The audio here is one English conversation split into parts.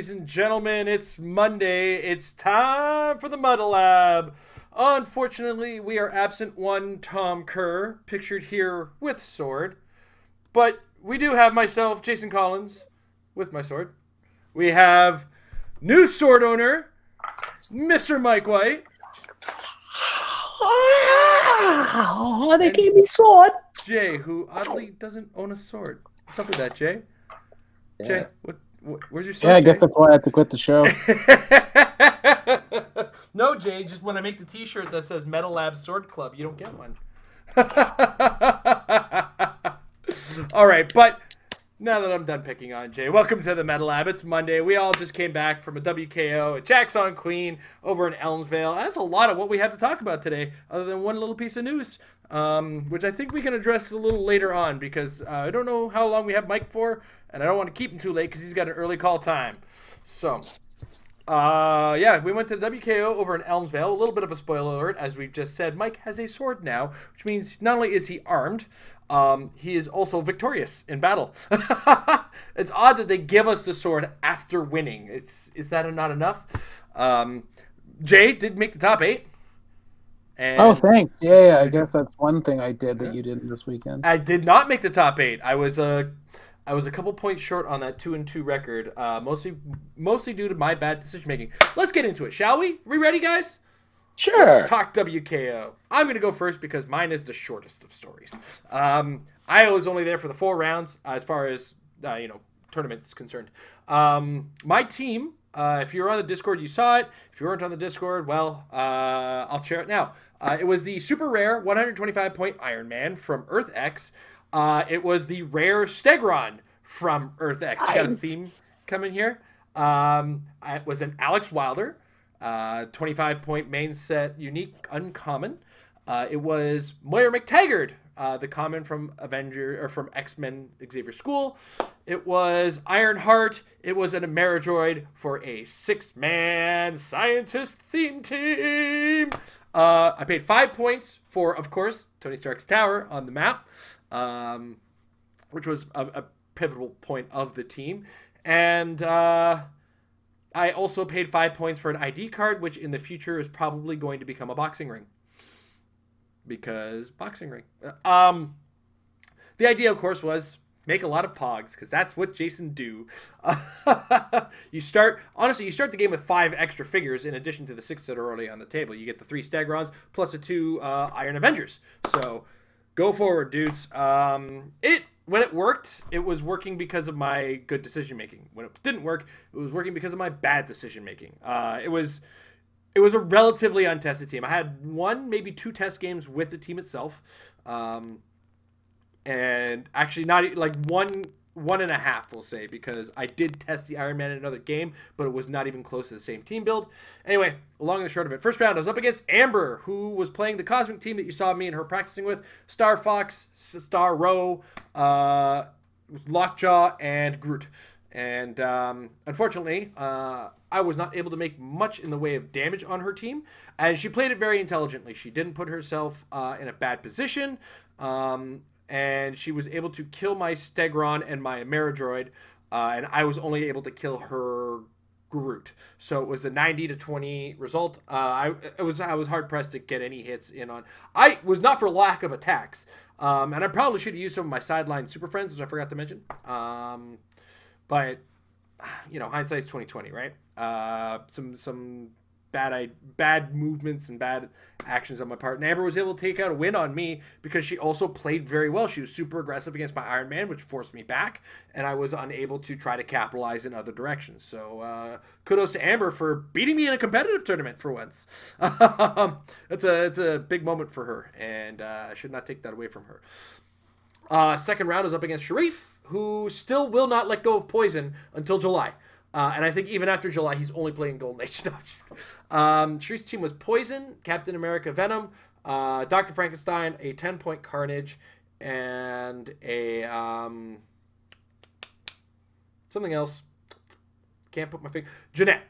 ladies and gentlemen. It's Monday. It's time for the Muddle Lab. Unfortunately, we are absent one Tom Kerr, pictured here with sword. But we do have myself, Jason Collins, with my sword. We have new sword owner, Mr. Mike White. Oh, they gave me sword. Jay, who oddly doesn't own a sword. What's up with that, Jay? Yeah. Jay, where's your sword? Yeah, I Jay? guess that's why I had to quit the show. No, Jay, just when I make the t-shirt that says Metal Lab Sword Club, you don't get one. All right, but now that I'm done picking on Jay, welcome to the Metal Lab. It's Monday. We all just came back from a WKO at Jack's on Queen over in Elmsvale. That's a lot of what we have to talk about today, other than one little piece of news, which I think we can address a little later on because I don't know how long we have Mike for, and I don't want to keep him too late because he's got an early call time. So, yeah, we went to the WKO over in Elmsvale. A little bit of a spoiler alert, as we've just said. Mike has a sword now, which means not only is he armed, he is also victorious in battle. It's odd that they give us the sword after winning. Is that not enough? Jay did make the top 8. And Oh, thanks. Yeah, I guess that's one thing I did that you didn't this weekend. I did not make the top 8. I was a couple points short on that 2-2 record, mostly due to my bad decision making. Let's get into it, shall we? We ready, guys? Sure. Let's talk WKO. I'm going to go first because mine is the shortest of stories. I was only there for the 4 rounds as far as, tournament is concerned. My team, if you were on the Discord, you saw it. If you weren't on the Discord, well, I'll share it now. It was the super rare 125-point Iron Man from Earth X. It was the rare Stegron from Earth X. You got a theme coming here. It was an Alex Wilder. 25-point main set unique uncommon. It was Moira McTaggart, the common from from X-Men Xavier School. It was Ironheart. It was an Ameridroid for a 6-man scientist theme team. I paid 5 points for, of course, Tony Stark's tower on the map, which was a pivotal point of the team. And I also paid 5 points for an ID card, which in the future is probably going to become a boxing ring. Because boxing ring. The idea, of course, was make a lot of pogs, because that's what Jason do. You start the game with 5 extra figures in addition to the 6 that are already on the table. You get the 3 Stegrons plus the 2 Iron Avengers. So go forward, dudes. When it worked, it was working because of my good decision making. When it didn't work, it was working because of my bad decision making. It was a relatively untested team. I had 1, maybe 2 test games with the team itself, and actually not like 1.5, we'll say, because I did test the Iron Man in another game, but it was not even close to the same team build. Anyway, long and the short of it, first round I was up against Amber, who was playing the Cosmic team that you saw me and her practicing with: Star Fox, Star Row, Lockjaw, and Groot. And unfortunately, I was not able to make much in the way of damage on her team, and she played it very intelligently. She didn't put herself in a bad position, and she was able to kill my Stegron and my Ameridroid, and I was only able to kill her Groot. So it was a 90-20 result. I was hard pressed to get any hits in on. I was not for lack of attacks, and I probably should have used some of my sideline super friends, which I forgot to mention. But hindsight's 20/20, right? Some bad movements and bad actions on my part. And Amber was able to take out a win on me because she also played very well. She was super aggressive against my Iron Man, which forced me back, and I was unable to try to capitalize in other directions. So kudos to Amber for beating me in a competitive tournament for once. It's a big moment for her, and I should not take that away from her. Second round was up against Sharif, who still will not let go of poison until July. And I think even after July, he's only playing Golden Age. No, Sharif's team was Poison, Captain America Venom, Dr. Frankenstein, a 10-point Carnage, and a something else. Can't put my finger. Jeanette.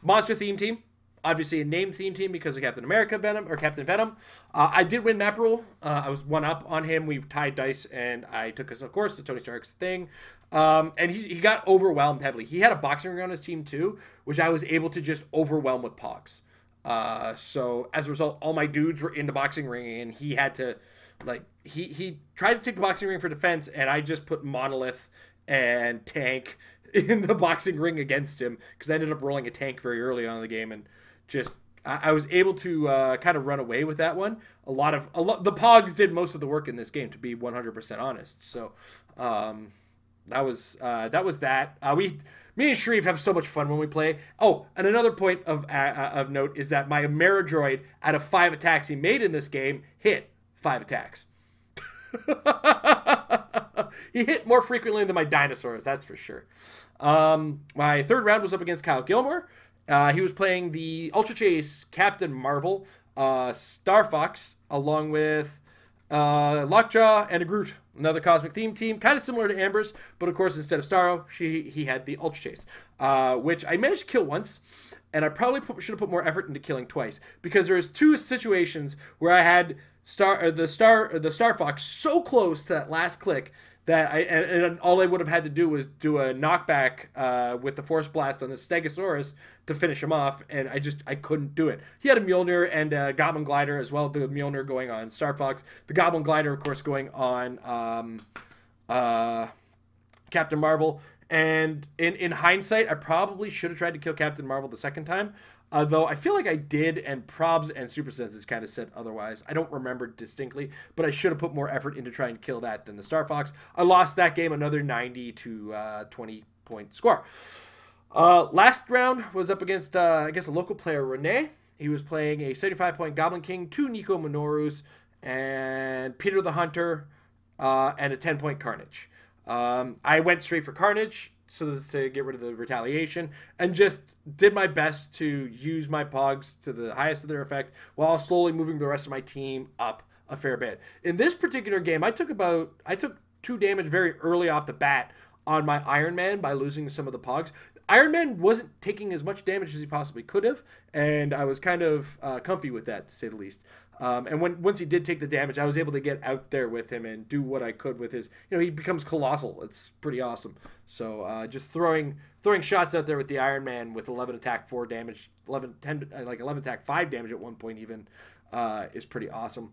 Monster theme team. Obviously a named theme team because of Captain America Venom, or Captain Venom. I did win map rule. I was 1 up on him. We tied dice, and I took us, of course, to Tony Stark's thing. And he got overwhelmed heavily. He had a boxing ring on his team too, which I was able to just overwhelm with Pogs. So as a result, all my dudes were in the boxing ring, and he had to, like, he tried to take the boxing ring for defense, and I just put Monolith and Tank in the boxing ring against him because I ended up rolling a Tank very early on in the game, and just I was able to kind of run away with that one. A lot the Pogs did most of the work in this game, to be 100% honest. So that was that. Me and Sharif have so much fun when we play. Oh, and another point of note is that my Ameridroid, out of 5 attacks he made in this game, hit 5 attacks. He hit more frequently than my dinosaurs, that's for sure. My third round was up against Kyle Gilmore. He was playing the Ultra Chase Captain Marvel, Star Fox, along with Lockjaw and a Groot, another Cosmic Theme team, kind of similar to Amber's, but of course instead of Starro, he had the Ultra Chase, which I managed to kill once, and I probably should have put more effort into killing twice, because there was 2 situations where I had the Star Fox so close to that last click that and all I would have had to do was do a knockback with the Force Blast on the Stegosaurus to finish him off, and I couldn't do it. He had a Mjolnir and a Goblin Glider as well, the Mjolnir going on Star Fox, the Goblin Glider, of course, going on Captain Marvel. And in hindsight, I probably should have tried to kill Captain Marvel the second time, though I feel like I did, and Probs and Super Senses kind of said otherwise. I don't remember distinctly, but I should have put more effort into trying to kill that than the Star Fox. I lost that game, another 90 to 20 point score. Last round was up against, I guess, a local player, Renee. He was playing a 75-point Goblin King, 2 Nico Minorus, and Peter the Hunter, and a 10-point Carnage. I went straight for Carnage so as to get rid of the retaliation, and just did my best to use my Pogs to the highest of their effect while slowly moving the rest of my team up a fair bit. In this particular game, I took 2 damage very early off the bat on my Iron Man by losing some of the Pogs. Iron Man wasn't taking as much damage as he possibly could have, and I was kind of comfy with that, to say the least. And once he did take the damage, I was able to get out there with him and do what I could with his. He becomes colossal. It's pretty awesome. So just throwing shots out there with the Iron Man with 11 attack 4 damage, 11 attack 5 damage at one point even, is pretty awesome.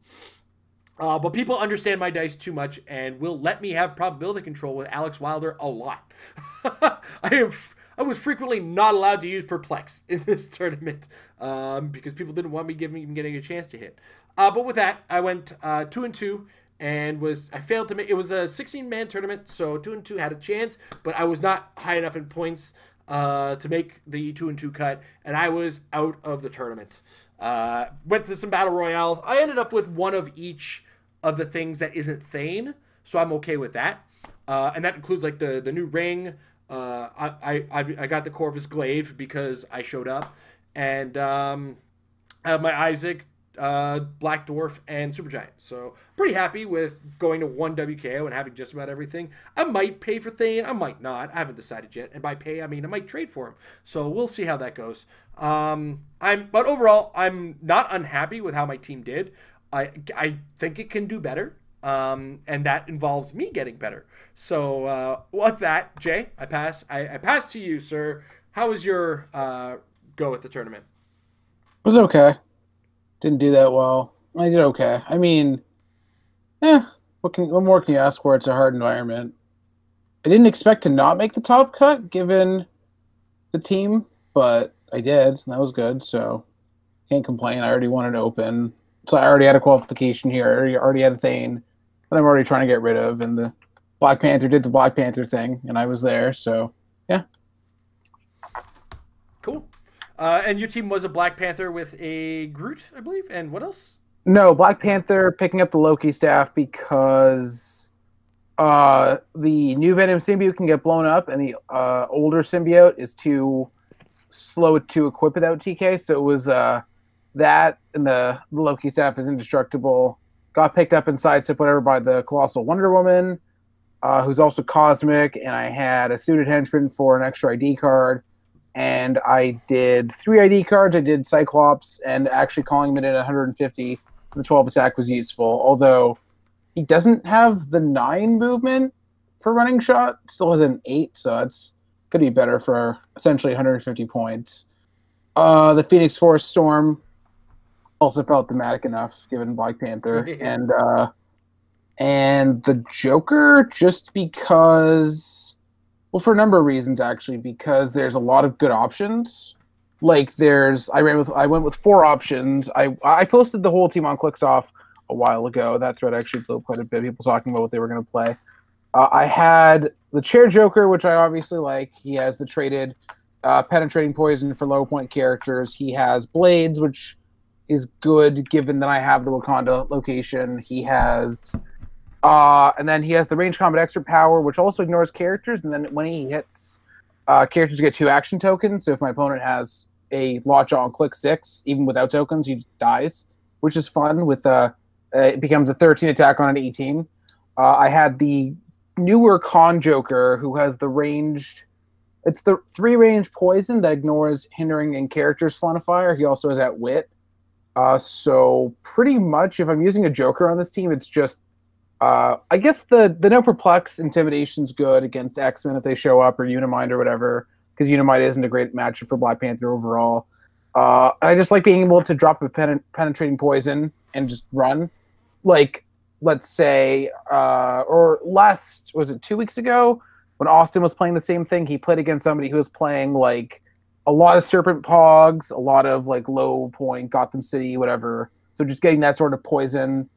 But people understand my dice too much and will let me have probability control with Alex Wilder a lot. I was frequently not allowed to use Perplex in this tournament because people didn't want me even getting a chance to hit. But with that, I went 2-2 and I failed to make. It was a 16-man tournament, so 2-2 had a chance, but I was not high enough in points to make the 2-2 cut, and I was out of the tournament. Went to some battle royales. I ended up with one of each of the things that isn't Thane, so I'm okay with that. And that includes like the new ring. I got the Corvus Glaive because I showed up, and I have my Isaac, Black Dwarf, and Supergiant. So pretty happy with going to 1 WKO and having just about everything. I might pay for Thane, I might not. I haven't decided yet. And by pay, I mean I might trade for him. So we'll see how that goes. But overall, I'm not unhappy with how my team did. I think it can do better. And that involves me getting better. So with that, Jay, I pass to you, sir. How was your go at the tournament? It was okay. Didn't do that well. I did okay. I mean, what more can you ask for? It's a hard environment. I didn't expect to not make the top cut given the team, but I did, and that was good. So can't complain. I already won an open, so I already had a qualification here. I already had a Thane that I'm already trying to get rid of, and the Black Panther did the Black Panther thing, and I was there, so yeah. Cool. And your team was a Black Panther with a Groot, I believe, and what else? No, Black Panther picking up the Loki staff because the new Venom symbiote can get blown up, and the older symbiote is too slow to equip without TK, so it was that, and the Loki staff is indestructible. Got picked up and sidestep whatever by the Colossal Wonder Woman, who's also cosmic, and I had a suited henchman for an extra ID card, and I did 3 ID cards. I did Cyclops, and actually calling him in at 150 for the 12 attack was useful, although he doesn't have the 9 movement, for running shot. Still has an 8, so it's could be better for essentially 150 points. The Phoenix Force Storm also felt thematic enough given Black Panther, and the Joker just because, well, for a number of reasons actually, because there's a lot of good options. Like I went with 4 options. I posted the whole team on Clickstuff a while ago. That thread actually blew up quite a bit. People talking about what they were going to play. I had the Chair Joker, which I obviously like. He has the traded penetrating poison for low point characters. He has blades, which is good given that I have the Wakanda location. He has, and then he has the range combat extra power, which also ignores characters. And then when he hits, characters get 2 action tokens. So if my opponent has a Lockjaw on click 6, even without tokens, he dies, which is fun. With it becomes a 13 attack on an 18. I had the newer Con Joker, who has the ranged. It's the 3 range poison that ignores hindering and characters fire. He also has that wit. So pretty much, if I'm using a Joker on this team, it's just I guess the no perplex intimidation's good against X-Men if they show up, or Unimind or whatever, because Unimind isn't a great match for Black Panther overall. I just like being able to drop a penetrating poison and just run. Like, let's say, or last, was it 2 weeks ago, when Austin was playing the same thing, he played against somebody who was playing like a lot of Serpent Pogs, a lot of like low point Gotham City, whatever. So just getting that sort of poison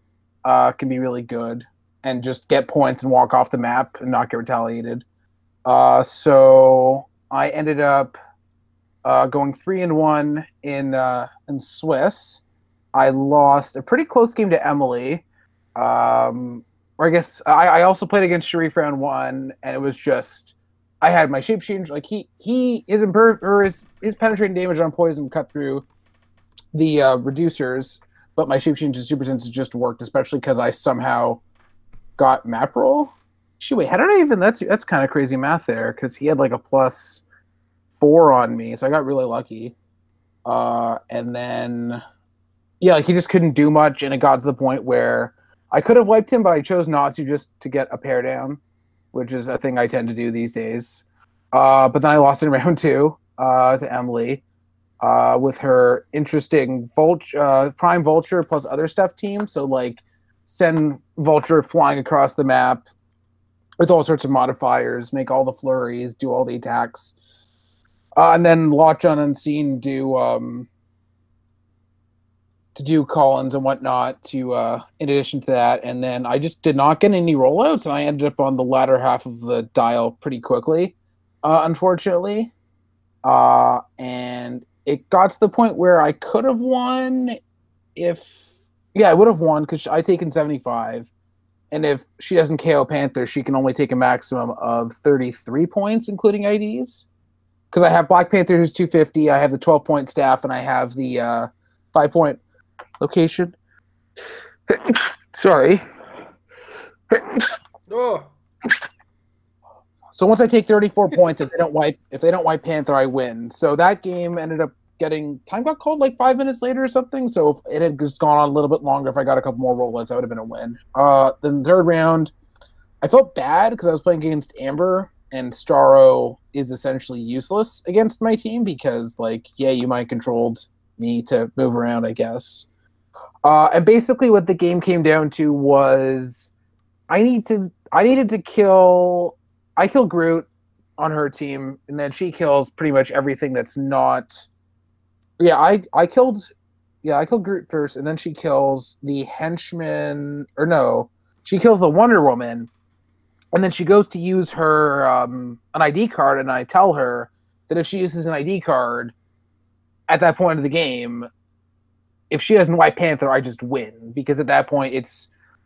can be really good, and just get points and walk off the map and not get retaliated. So I ended up going 3-1 in Swiss. I lost a pretty close game to Emily. Or I guess I also played against Sharif round 1, and it was just I had my shape change. Like his penetrating damage on poison cut through the reducers, but my shape change and super sense just worked, especially because I somehow got map roll. Shoot, wait, how did I even? That's kind of crazy math there, because he had like a +4 on me, so I got really lucky. And then yeah, like he just couldn't do much, and it got to the point where I could have wiped him, but I chose not to, just to get a pair down, which is a thing I tend to do these days. But then I lost in round 2 to Emily with her interesting Prime Vulture plus other stuff team. So like send Vulture flying across the map with all sorts of modifiers, make all the flurries, do all the attacks. And then Lockjaw Unseen to do Collins and whatnot to in addition to that. And then I just did not get any rollouts, and I ended up on the latter half of the dial pretty quickly, unfortunately. And it got to the point where I could have won I would have won, because I taken 75. And if she doesn't KO Panther, she can only take a maximum of 33 points, including IDs. Because I have Black Panther, who's 250, I have the 12-point staff, and I have the 5-point location. Sorry. Oh. So once I take 34 points, if they don't wipe Panther, I win. So that game ended up time got called like 5 minutes later or something. So if it had just gone on a little bit longer, if I got a couple more rollouts, that would have been a win. Then the third round, I felt bad because I was playing against Amber, and Starro is essentially useless against my team because, like, yeah, you mind controlled me to move around, I guess. And basically what the game came down to was I kill Groot on her team, and then she kills pretty much everything that's not. Yeah, I killed Groot first, and then she kills the henchman, or no, she kills the Wonder Woman, and then she goes to use her an ID card, and I tell her that if she uses an ID card at that point of the game, if she doesn't wipe Panther, I just win, because at that point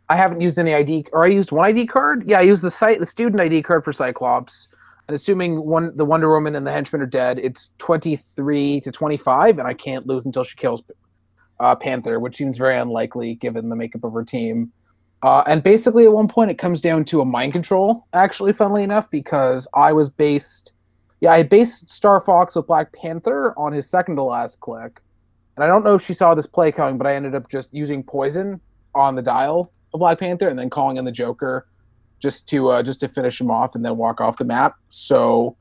I haven't used any ID, or I used one ID card. Yeah, I used the student ID card for Cyclops. And assuming the Wonder Woman and the henchman are dead, it's 23-25, and I can't lose until she kills Panther, which seems very unlikely given the makeup of her team. And basically, at one point, it comes down to a mind control, actually, funnily enough, because I based Star Fox with Black Panther on his second to last click. And I don't know if she saw this play coming, but I ended up just using poison on the dial of Black Panther and then calling in the Joker, just to finish him off and then walk off the map. So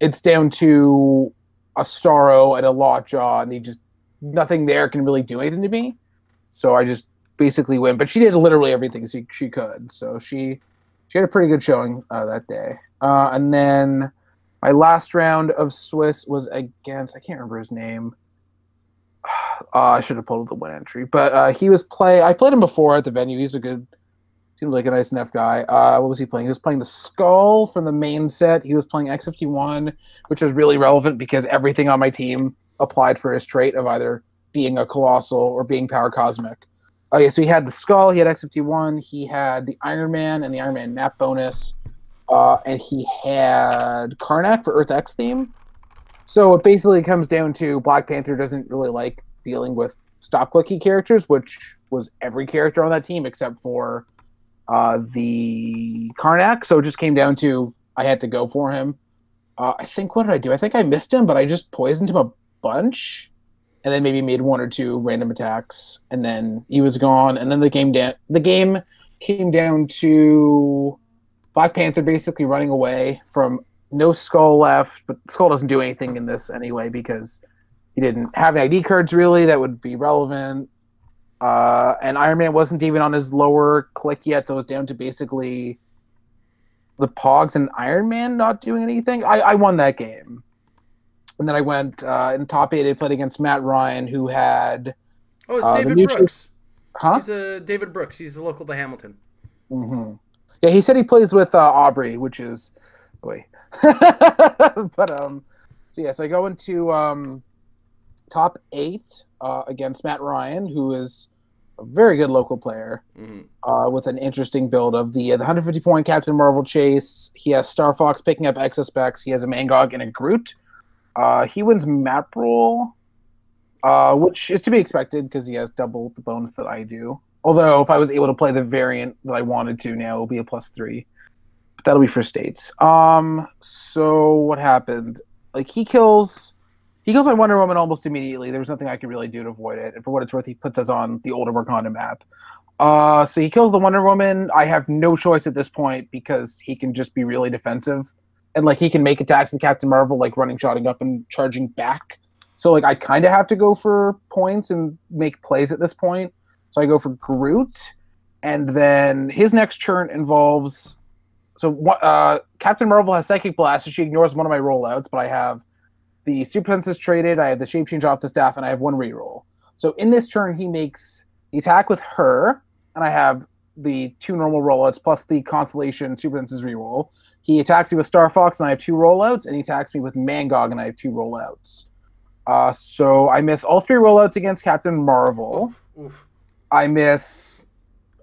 it's down to a Starro and a Lockjaw, and nothing there can really do anything to me. So I just basically win. But she did literally everything she could. So she had a pretty good showing that day. And then my last round of Swiss was against, I can't remember his name. I should have pulled up the win entry. But I played him before at the venue. Seemed like a nice enough guy. What was he playing? He was playing the Skull from the main set. He was playing X51, which is really relevant because everything on my team applied for his trait of either being a Colossal or being Power Cosmic. Okay, so he had the Skull, he had X51, he had the Iron Man and the Iron Man map bonus, and he had Karnak for Earth X theme. So it basically comes down to Black Panther doesn't really like dealing with stop-clicky characters, which was every character on that team except for the Karnak. So it just came down to I had to go for him. I think, what did I do? I think I missed him, but I just poisoned him a bunch and then maybe made one or two random attacks, and then he was gone. And then the game came down to Black Panther basically running away from no Skull left, but Skull doesn't do anything in this anyway because he didn't have any ID cards really that would be relevant. And Iron Man wasn't even on his lower click yet, so it was down to basically the Pogs and Iron Man not doing anything. I won that game. And then I went in top 8, I played against Matt Ryan, who had... Oh, it's David Brooks. Huh? He's David Brooks. He's local to Hamilton. Mm-hmm. Yeah, he said he plays with Aubrey, which is... Wait. But, so I go into top 8 against Matt Ryan, who is a very good local player, with an interesting build of the 150-point Captain Marvel chase. He has Star Fox picking up Excess Specs. He has a Mangog and a Groot. He wins map roll, which is to be expected because he has double the bonus that I do. Although if I was able to play the variant that I wanted to now, it'll be a +3. But that'll be for states. So what happened? Like he kills my Wonder Woman almost immediately. There was nothing I could really do to avoid it. And for what it's worth, he puts us on the older Wakanda map. So he kills the Wonder Woman. I have no choice at this point because he can just be really defensive. And, like, he can make attacks to Captain Marvel, like running, shotting up, and charging back. So, like, I kind of have to go for points and make plays at this point. So I go for Groot. And then his next turn involves... So Captain Marvel has Psychic Blast, so she ignores one of my rollouts, but I have the Super Senses traded, I have the Shape Change off the staff, and I have one reroll. So in this turn, he makes the attack with her, and I have the 2 normal rollouts plus the Constellation Super Senses reroll. He attacks me with Star Fox, and I have 2 rollouts, and he attacks me with Mangog, and I have 2 rollouts. So I miss all 3 rollouts against Captain Marvel. Oof. I miss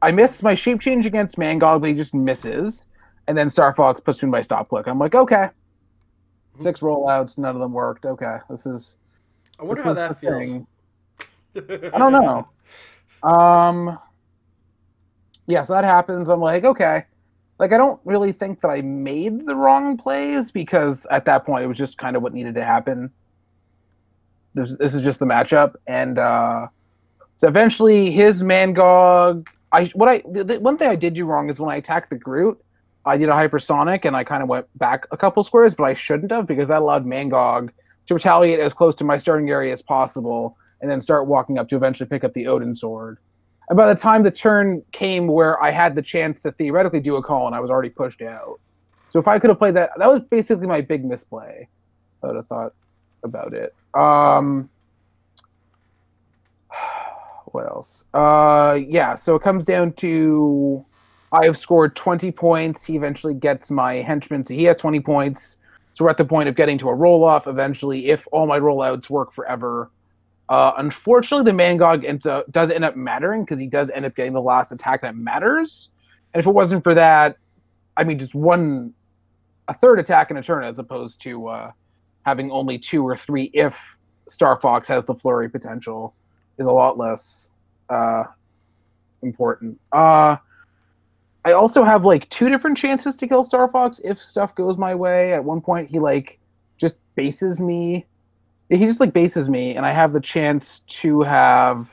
my Shape Change against Mangog, but he just misses. And then Star Fox puts me in my stop click. I'm like, okay. 6 rollouts, none of them worked. Okay, this is... I wonder how that feels. Thing. I don't know. Yeah, so that happens. I'm like, okay. Like, I don't really think that I made the wrong plays because at that point it was just kind of what needed to happen. This is just the matchup, and so eventually his Mangog. The one thing I did do wrong is when I attacked the Groot, I did a hypersonic and I kind of went back a couple squares, but I shouldn't have because that allowed Mangog to retaliate as close to my starting area as possible, and then start walking up to eventually pick up the Odin sword. And by the time the turn came where I had the chance to theoretically do a call, and I was already pushed out. So if I could have played that, that was basically my big misplay. I would have thought about it. What else? Yeah, so it comes down to I have scored 20 points. He eventually gets my henchman, so he has 20 points. So we're at the point of getting to a roll-off eventually if all my rollouts work forever. Unfortunately, the Mangog does end up mattering because he does end up getting the last attack that matters. And if it wasn't for that, I mean, just a third attack in a turn as opposed to having only 2 or 3 if Star Fox has the flurry potential is a lot less important. I also have like 2 different chances to kill Star Fox if stuff goes my way. At one point, he like just bases me. He just like bases me, and I have the chance to have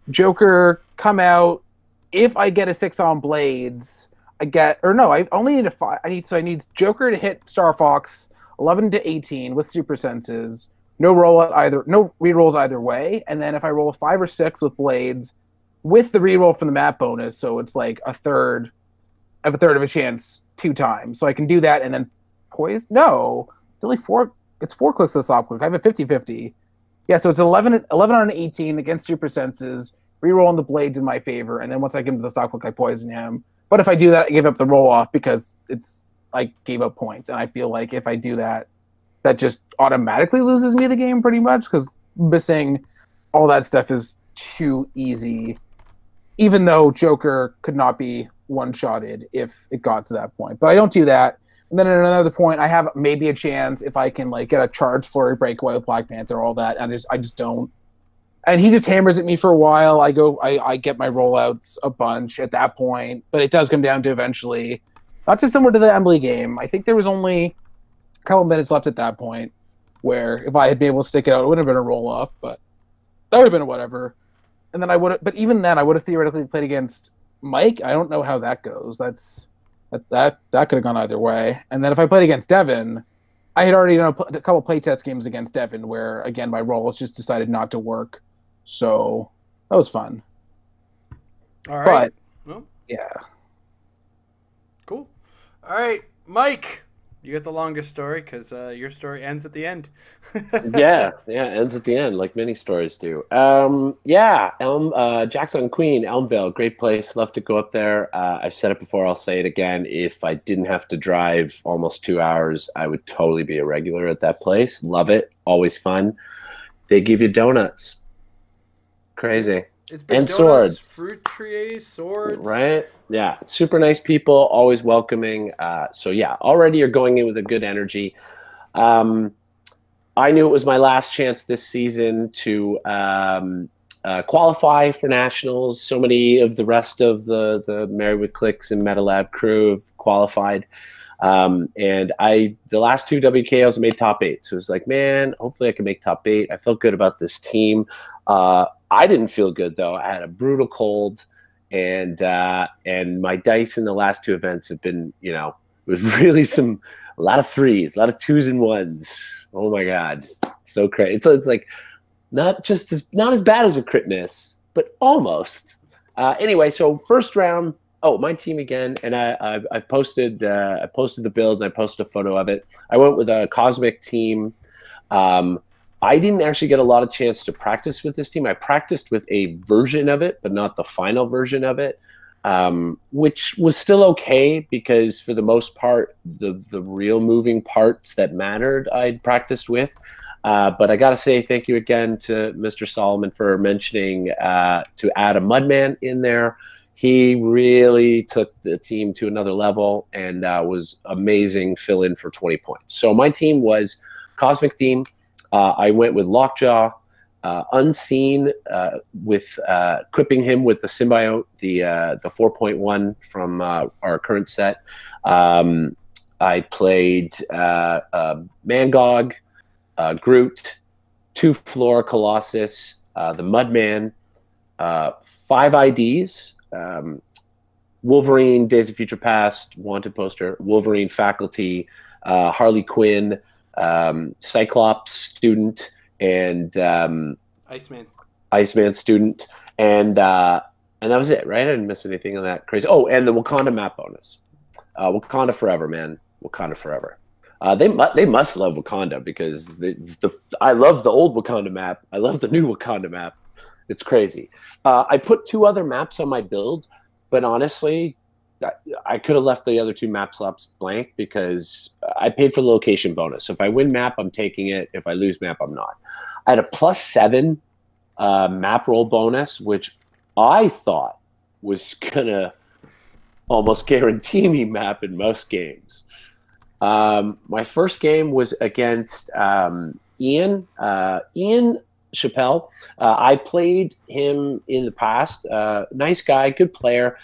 Joker come out. If I get a 6 on blades, I get, or no, I only need a 5. I need Joker to hit Star Fox 11 to 18 with super senses. No rerolls either way, and then if I roll a 5 or 6 with blades, with the reroll from the map bonus, so it's like a third. I have a third of a chance 2 times, so I can do that and then poise. No, it's only 4. It's 4 clicks to the stop click. I have a 50-50. Yeah, so it's 11 on an 18 against super senses. Rerolling the blades in my favor, and then once I get him to the stop click, I poison him. But if I do that, I give up the roll off because I gave up points, and I feel like if I do that, that just automatically loses me the game pretty much because missing all that stuff is too easy. Even though Joker could not be one-shotted if it got to that point, but I don't do that. And then at another point, I have maybe a chance if I can like get a charge flurry breakaway with Black Panther, all that, and I just don't. And he just hammers at me for a while. I get my rollouts a bunch at that point, but it does come down to eventually, not dissimilar to the Emily game. I think there was only a couple minutes left at that point where if I had been able to stick it out, it would have been a roll off, but that would have been a whatever. And then but even then, I would have theoretically played against Mike. I don't know how that goes. That could have gone either way. And then if I played against Devin, I had already done a couple playtest games against Devin where, again, my rolls just decided not to work. So that was fun. All right. But, yeah. Cool. All right, Mike, you get the longest story because your story ends at the end. yeah, ends at the end like many stories do. Jackson Queen, Elmvale, great place. Love to go up there. I've said it before, I'll say it again. If I didn't have to drive almost 2 hours, I would totally be a regular at that place. Love it. Always fun. They give you donuts. Crazy. It's been and donuts, sword. Fruit trees, swords. Right? Yeah. Super nice people, always welcoming. So yeah, already you're going in with a good energy. I knew it was my last chance this season to qualify for nationals. So many of the rest of the Married with Clicks and MetaLab crew have qualified. And the last 2 WKOs made top 8. So it was like, man, hopefully I can make top 8. I felt good about this team. I didn't feel good though. I had a brutal cold, and my dice in the last 2 events have been, it was really a lot of 3s, a lot of 2s and 1s. Oh my God, so crazy. It's like not as bad as a crit miss, but almost. Anyway, so first round. Oh, my team again, and I've posted the build and I posted a photo of it. I went with a Cosmic team. I didn't actually get a lot of chance to practice with this team. I practiced with a version of it, but not the final version of it, which was still okay because for the most part, the real moving parts that mattered I'd practiced with. But I got to say thank you again to Mr. Solomon for mentioning to add a Mudman in there. He really took the team to another level and was amazing fill-in for 20 points. So my team was Cosmic theme. I went with Lockjaw, Unseen, with equipping him with the symbiote, the 4.1 from our current set. I played Mangog, Groot, 2 Flora Colossus, the Mudman, 5 IDs, Wolverine, Days of Future Past, Wanted Poster, Wolverine Faculty, Harley Quinn, Cyclops student, and Iceman student, and that was it, right? I didn't miss anything on that crazy. Oh, and the Wakanda map bonus. Wakanda forever, man. Wakanda forever. They must love Wakanda because I love the old Wakanda map. I love the new Wakanda map. It's crazy. I put 2 other maps on my build, but honestly, I could have left the other 2 map slots blank because I paid for the location bonus. So if I win map, I'm taking it. If I lose map, I'm not. I had a +7 map roll bonus, which I thought was going to almost guarantee me map in most games. My first game was against Ian Chappelle. I played him in the past. Nice guy, good player.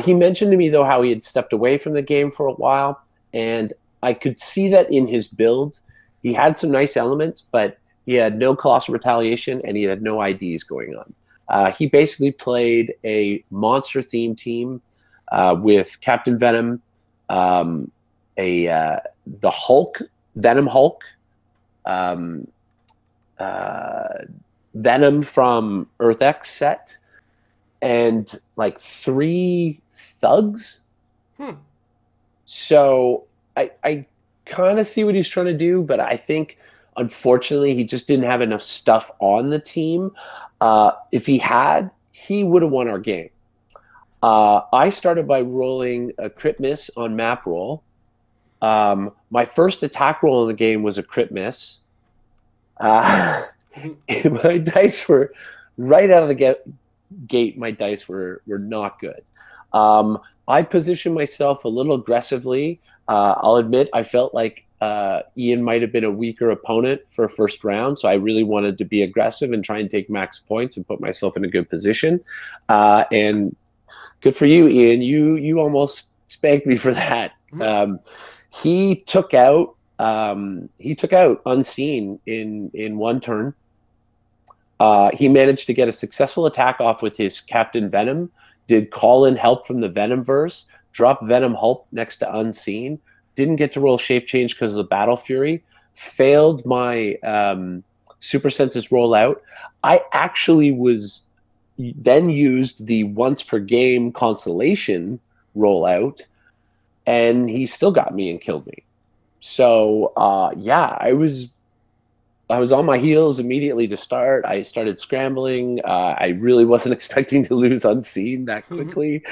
He mentioned to me, though, how he had stepped away from the game for a while, and I could see that in his build. He had some nice elements, but he had no Colossal Retaliation, and he had no IDs going on. He basically played a monster-themed team. with Captain Venom, the Hulk, Venom Hulk, Venom from Earth X set, and like 3 thugs. So I kind of see what he's trying to do, but I think unfortunately he just didn't have enough stuff on the team. If he had, he would have won our game. I started by rolling a crit miss on map roll. My first attack roll in the game was a crit miss. My dice were right out of the gate. My dice were not good. I positioned myself a little aggressively. I'll admit I felt like Ian might have been a weaker opponent for first round, so I really wanted to be aggressive and try and take max points and put myself in a good position. And good for you, Ian. You almost spanked me for that. He took out Unseen in one turn. He managed to get a successful attack off with his Captain Venom, did call in help from the Venomverse, dropped Venom Hulk next to Unseen, didn't get to roll Shape Change because of the Battle Fury, failed my Super Senses rollout. I actually was then used the once per game consolation rollout, and he still got me and killed me. So yeah, I was on my heels immediately to start. I started scrambling. I really wasn't expecting to lose Unseen that quickly.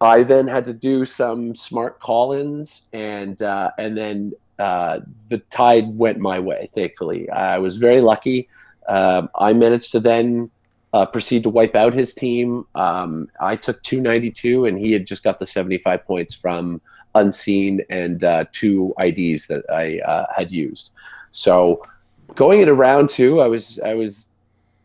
I then had to do some smart call-ins, and then the tide went my way, thankfully. I was very lucky. I managed to then proceed to wipe out his team. I took 292, and he had just got the 75 points from Unseen and 2 IDs that I had used. So going into round 2, I was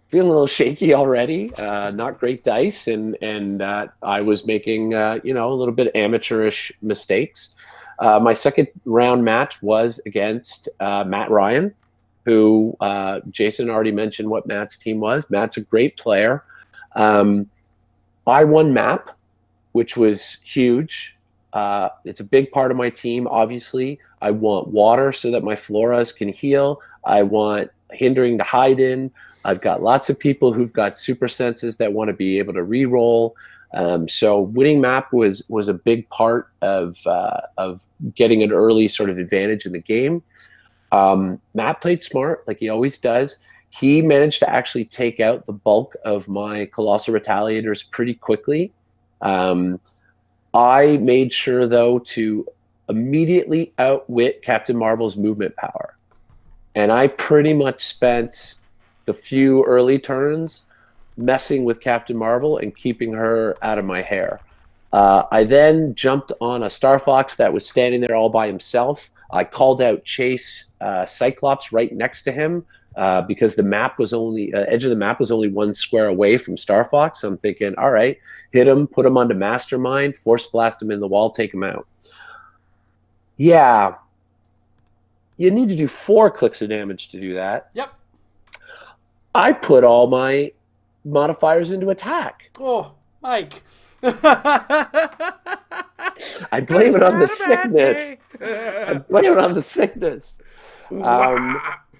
feeling a little shaky already. Not great dice, and I was making a little bit amateurish mistakes. My second round match was against Matt Ryan, who Jason already mentioned what Matt's team was. Matt's a great player. I won map, which was huge. It's a big part of my team, obviously. I want water so that my floras can heal. I want hindering to hide in. I've got lots of people who've got super senses that want to be able to re-roll. So winning map was a big part of getting an early sort of advantage in the game. Matt played smart, like he always does. He managed to actually take out the bulk of my Colossal Retaliators pretty quickly. I made sure, though, to immediately outwit Captain Marvel's movement power. And I pretty much spent the few early turns messing with Captain Marvel and keeping her out of my hair. I then jumped on a Star Fox that was standing there all by himself. I called out Chase Cyclops right next to him because the map was only edge of the map was only 1 square away from Star Fox. So I'm thinking, all right, hit him, put him onto Mastermind, force blast him in the wall, take him out. Yeah, you need to do 4 clicks of damage to do that. Yep. I put all my modifiers into attack. Oh, Mike. I blame it on the sickness. I blame it on the sickness.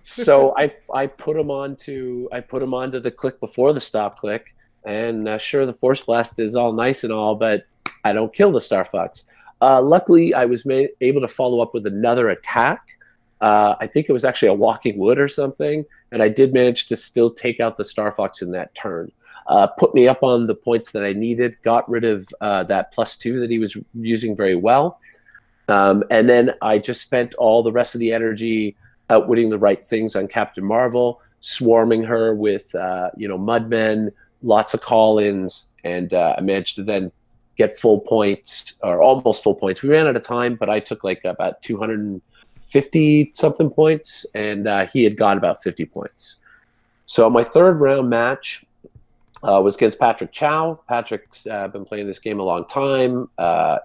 So I put him onto the click before the stop click, and sure, the force blast is all nice and all, but I don't kill the Star Fox. Luckily, I was able to follow up with another attack. I think it was actually a Walking Wood or something, and I did manage to still take out the Star Fox in that turn. Put me up on the points that I needed, got rid of that +2 that he was using very well. And then I just spent all the rest of the energy outwitting the right things on Captain Marvel, swarming her with, Mudmen, lots of call-ins, and I managed to then get full points, or almost full points. We ran out of time, but I took like about 250-something points, and he had got about 50 points. So my third round match was against Patrick Chow. Patrick's been playing this game a long time.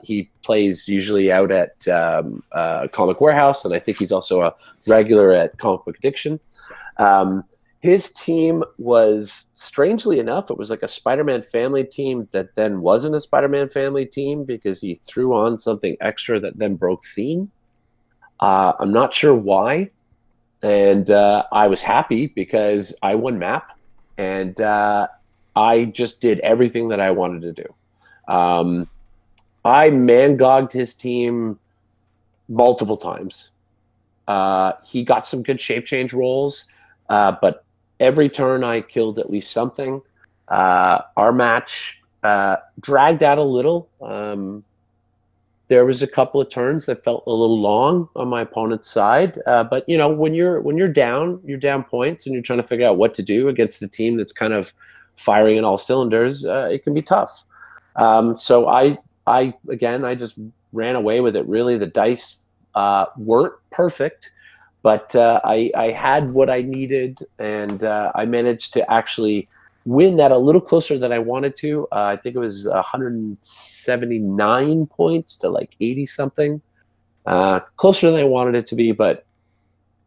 He plays usually out at Comic Warehouse, and I think he's also a regular at Comic Book Addiction. his team was, strangely enough, it was like a Spider-Man family team that then wasn't a Spider-Man family team because he threw on something extra that then broke theme. I'm not sure why. And I was happy because I won map, and I just did everything that I wanted to do. I man-gogged his team multiple times. He got some good shape change rolls, but every turn I killed at least something. Our match dragged out a little. There was a couple of turns that felt a little long on my opponent's side, but you know, when you're down points, and you're trying to figure out what to do against a team that's kind of firing in all cylinders, it can be tough. So I just ran away with it. Really, the dice weren't perfect, but I had what I needed, and I managed to actually win that a little closer than I wanted to. I think it was 179 points to like 80 something, closer than I wanted it to be. But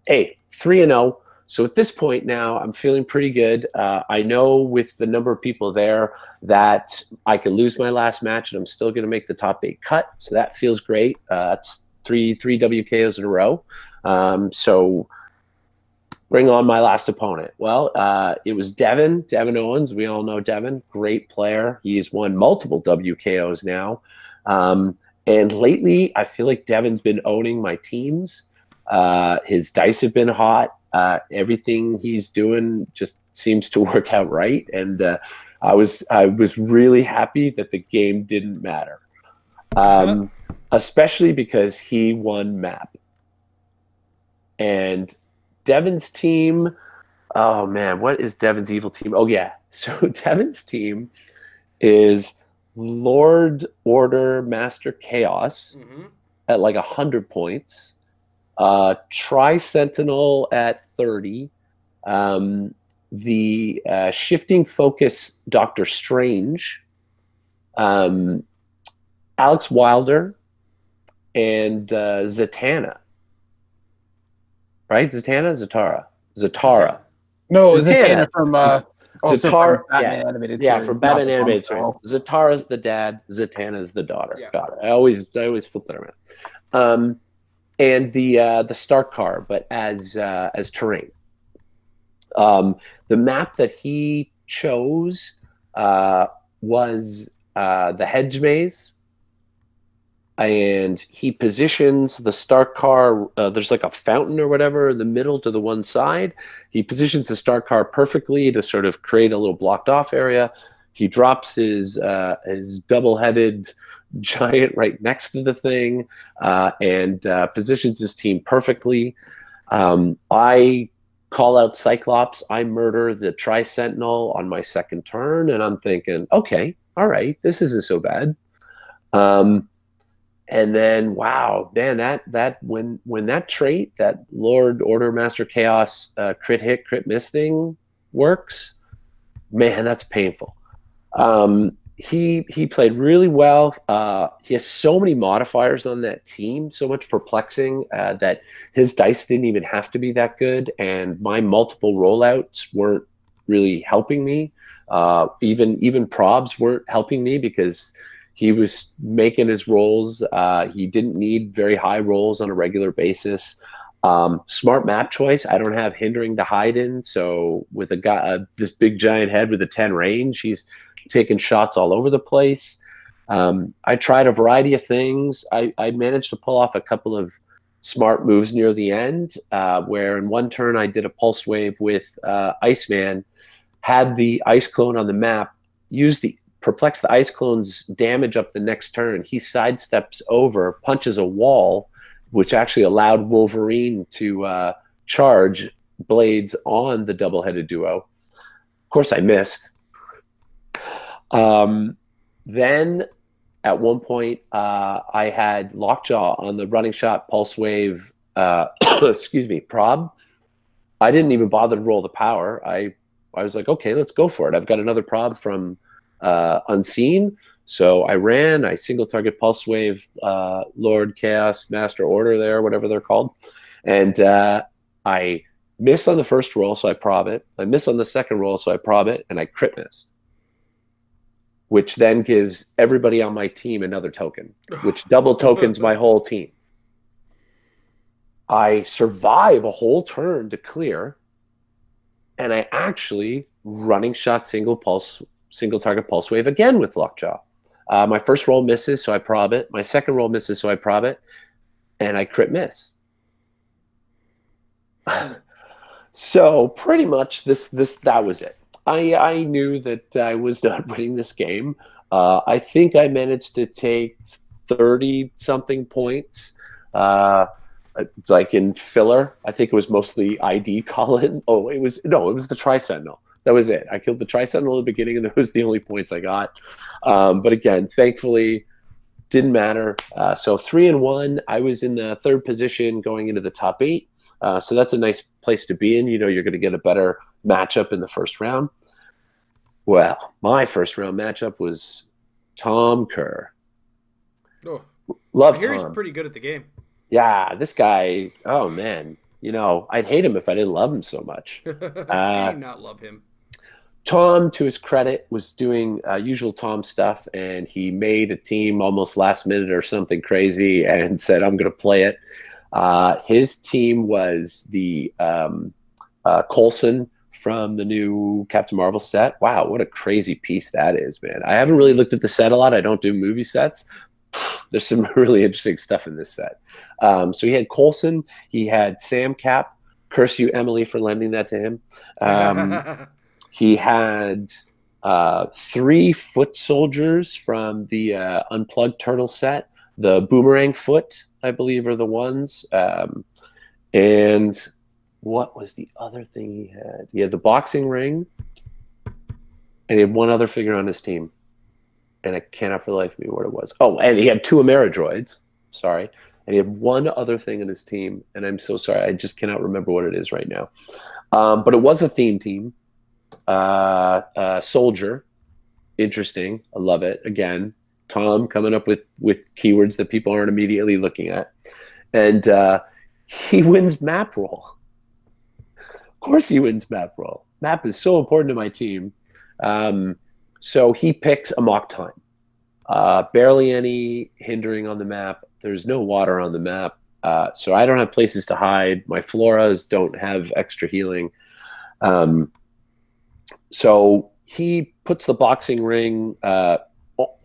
hey, 3-0. So at this point now, I'm feeling pretty good. I know with the number of people there that I can lose my last match, and I'm still going to make the top 8 cut. So that feels great. It's three WKOs in a row. So bring on my last opponent. Well, it was Devin Owens. We all know Devin, great player. He's won multiple WKOs now. And lately, I feel like Devin's been owning my teams. His dice have been hot. Everything he's doing just seems to work out right. And I was really happy that the game didn't matter, especially because he won map. And Devin's team, oh man, what is Devin's evil team? Oh yeah, so Devin's team is Lord, Order, Master, Chaos at like 100 points, Tri-Sentinel at 30, the Shifting Focus Doctor Strange, Alex Wilder, and Zatanna. Right? Zatara. No, Zatanna. Zatanna from Zatara, Batman animated yeah, series. from Batman Not the animated comic series. Zatara's the dad, Zatanna's the daughter. Yeah. Got it. I always flip that around. And the Stark car, but as terrain. The map that he chose was the hedge maze. And he positions the Stark car, there's like a fountain or whatever in the middle to the one side. He positions the Stark car perfectly to sort of create a little blocked off area. He drops his double-headed giant right next to the thing, and positions his team perfectly. I call out Cyclops. I murder the Tri-Sentinel on my second turn, and I'm thinking, okay, all right, this isn't so bad. And then, wow, man, that when that trait, that Lord, Order, Master, Chaos, crit hit, crit miss thing works, man, that's painful. He played really well. He has so many modifiers on that team, so much perplexing that his dice didn't even have to be that good, and my multiple rollouts weren't really helping me. Even probs weren't helping me because he was making his rolls. He didn't need very high rolls on a regular basis. Smart map choice. I don't have hindering to hide in. So with a guy, this big giant head with a 10 range, he's taking shots all over the place. I tried a variety of things. I managed to pull off a couple of smart moves near the end, where in one turn I did a pulse wave with Iceman, had the ice clone on the map, perplex the ice clone's damage up the next turn. He sidesteps over, punches a wall, which actually allowed Wolverine to charge blades on the double-headed duo. Of course, I missed. Then at one point, I had Lockjaw on the running shot, pulse wave, excuse me, prob. I didn't even bother to roll the power. I was like, okay, let's go for it. I've got another prob from Unseen. So I single target pulse wave, Lord, Chaos, Master, Order there, whatever they're called. And I miss on the first roll, so I prob it. I miss on the second roll, so I prob it, and I crit miss, which then gives everybody on my team another token, which double tokens my whole team. I survive a whole turn to clear, and I actually running shot single target pulse wave again with Lockjaw. My first roll misses, so I prob it. My second roll misses, so I prob it, and I crit miss. So pretty much that was it. I knew that I was not winning this game. I think I managed to take 30-something points, like in filler. I think it was mostly ID Colin. Oh, it was the Tri-Sentinel. That was it. I killed the Tri-Sentinel at the beginning, and that was the only points I got. But again, thankfully, didn't matter. So 3-1. I was in the third position going into the top 8. So that's a nice place to be in. You know, you're going to get a better matchup in the first round. Well, my first round matchup was Tom Kerr. Oh, Love I hear Tom. he's pretty good at the game. Yeah, this guy. Oh man, you know, I'd hate him if I didn't love him so much. I do not love him. Tom, to his credit, was doing usual Tom stuff, and he made a team almost last minute or something crazy, and said, "I'm going to play it." His team was the Coulson from the new Captain Marvel set. Wow, what a crazy piece that is, man. I haven't really looked at the set a lot. I don't do movie sets. There's some really interesting stuff in this set. So he had Coulson. He had Sam Cap. Curse you, Emily, for lending that to him. He had 3 foot soldiers from the Unplugged Turtle set. The Boomerang Foot, I believe, are the ones. And what was the other thing he had? He had the boxing ring, and he had one other figure on his team. And I cannot for the life of me what it was. Oh, and he had 2 Ameridroids. Sorry. And he had one other thing on his team, and I'm so sorry. I just cannot remember what it is right now. But it was a theme team. Soldier. Interesting. I love it. Again, Tom coming up with keywords that people aren't immediately looking at. And he wins map roll. Of course he wins map roll. Map is so important to my team. So he picks Amok Time. Barely any hindering on the map. There's no water on the map. So I don't have places to hide. My floras don't have extra healing. So he puts the boxing ring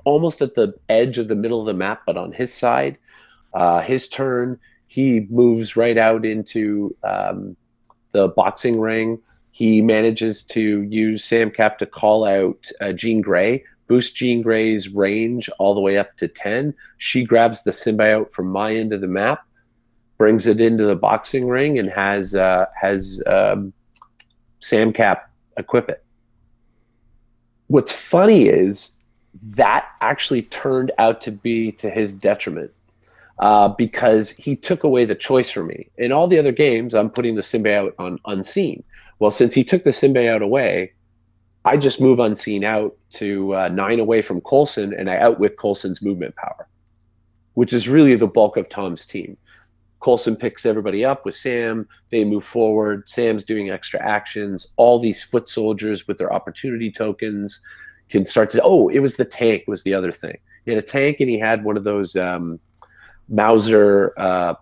almost at the edge of the middle of the map, but on his side. His turn, he moves right out into the boxing ring. He manages to use Sam Cap to call out Jean Grey, boost Jean Grey's range all the way up to 10. She grabs the symbiote from my end of the map, brings it into the boxing ring, and has Sam Cap equip it. What's funny is that actually turned out to be to his detriment. Because he took away the choice from me. In all the other games, I'm putting the symbiote on unseen. Well, since he took the symbiote away, I just move unseen out to 9 away from Coulson, and I outwit Coulson's movement power, which is really the bulk of Tom's team. Coulson picks everybody up with Sam. They move forward. Sam's doing extra actions. All these foot soldiers with their opportunity tokens can start to... Oh, it was the tank was the other thing. He had a tank, and he had one of those... Mauser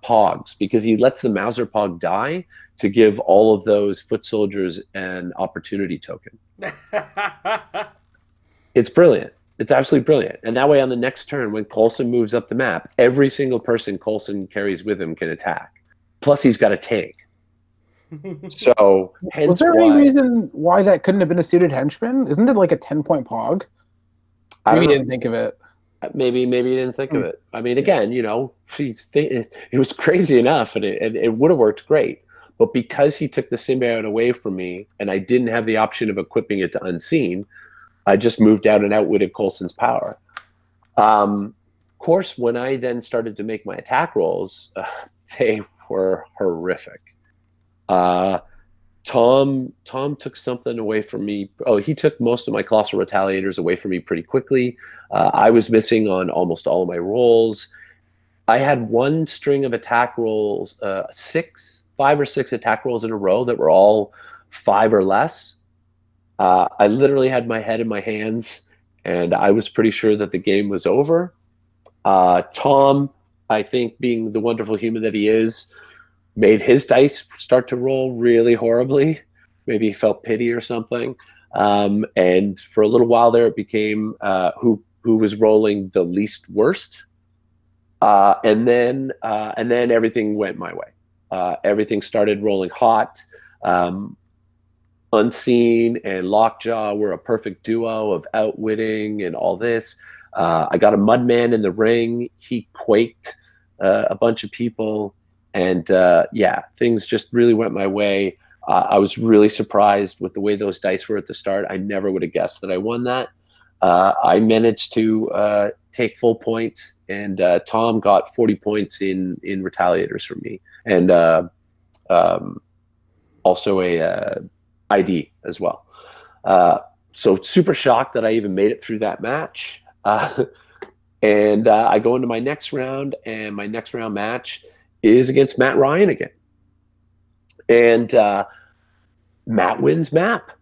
Pogs, because he lets the Mauser Pog die to give all of those foot soldiers an opportunity token. It's brilliant. It's absolutely brilliant. And that way on the next turn, when Coulson moves up the map, every single person Coulson carries with him can attack. Plus he's got a tank. So hence was there any reason why that couldn't have been a suited henchman? Isn't it like a 10-point Pog? Maybe you didn't think of it. Maybe you didn't think of it. I mean, again, you know, it was crazy enough, and it would have worked great. But because he took the symbiote away from me, and I didn't have the option of equipping it to unseen, I just moved out and outwitted Coulson's power. Of course, when I then started to make my attack rolls, they were horrific. Tom took something away from me. Oh, he took most of my Colossal Retaliators away from me pretty quickly. I was missing on almost all of my rolls. I had one string of attack rolls, 6 5 or 6 attack rolls in a row that were all 5 or less. I literally had my head in my hands, and I was pretty sure that the game was over. Tom, I think, being the wonderful human that he is, made his dice start to roll really horribly. Maybe he felt pity or something. And for a little while there, it became who was rolling the least worst. And then everything went my way. Everything started rolling hot. Unseen and Lockjaw were a perfect duo of outwitting and all this. I got a Mudman in the ring. He quaked a bunch of people. And things just really went my way. I was really surprised with the way those dice were at the start. I never would have guessed that I won that. I managed to take full points, and Tom got 40 points in retaliators from me, and also a ID as well. So super shocked that I even made it through that match. And I go into my next round, and my next round match is against Matt Ryan again. And Matt wins map.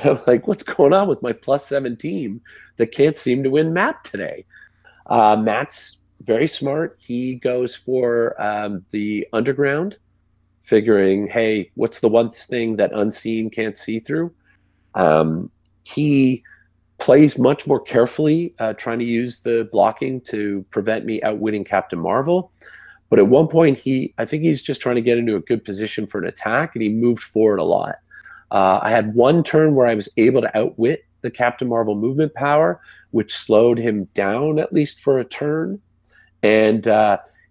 I'm like, what's going on with my +7 team that can't seem to win map today? Matt's very smart. He goes for the underground, figuring, hey, what's the one thing that Unseen can't see through? He plays much more carefully, trying to use the blocking to prevent me outwitting Captain Marvel. But at one point, I think he's just trying to get into a good position for an attack, and he moved forward a lot. I had one turn where I was able to outwit the Captain Marvel movement power, which slowed him down at least for a turn. And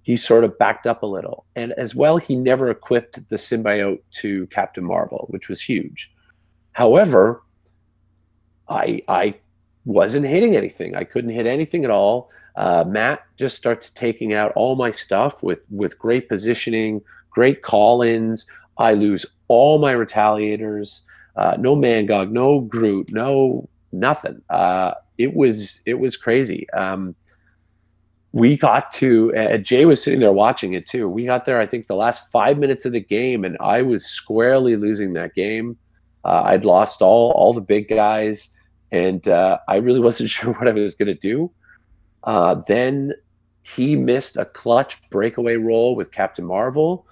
he sort of backed up a little. And as well, he never equipped the symbiote to Captain Marvel, which was huge. However, I wasn't hitting anything. I couldn't hit anything at all. Matt just starts taking out all my stuff with great positioning, great call-ins. I lose all my retaliators, no Mangog, no Groot, no nothing. It was crazy. We got to, Jay was sitting there watching it too. We got there, I think, the last 5 minutes of the game, and I was squarely losing that game. I'd lost all the big guys, and I really wasn't sure what I was going to do. Then he missed a clutch breakaway roll with Captain Marvel,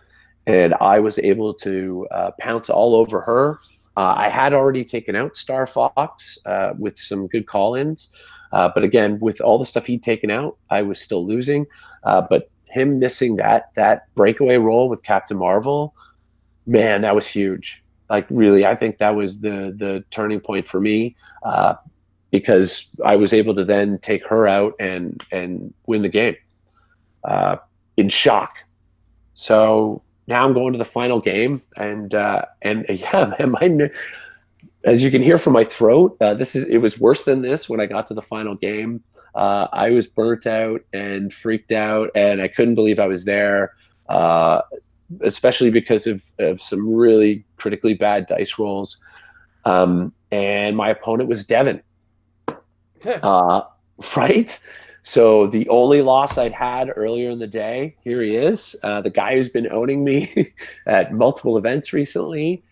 and I was able to pounce all over her. I had already taken out Star Fox with some good call-ins, but again, with all the stuff he'd taken out, I was still losing. But him missing that breakaway roll with Captain Marvel, man, that was huge. Like, really, I think that was the turning point for me, because I was able to then take her out and win the game in shock. So now I'm going to the final game, and yeah, man, as you can hear from my throat, it was worse than this when I got to the final game. I was burnt out and freaked out, and I couldn't believe I was there, especially because of some really critically bad dice rolls. And my opponent was Devin. Right? So the only loss I'd had earlier in the day, here he is, the guy who's been owning me at multiple events recently.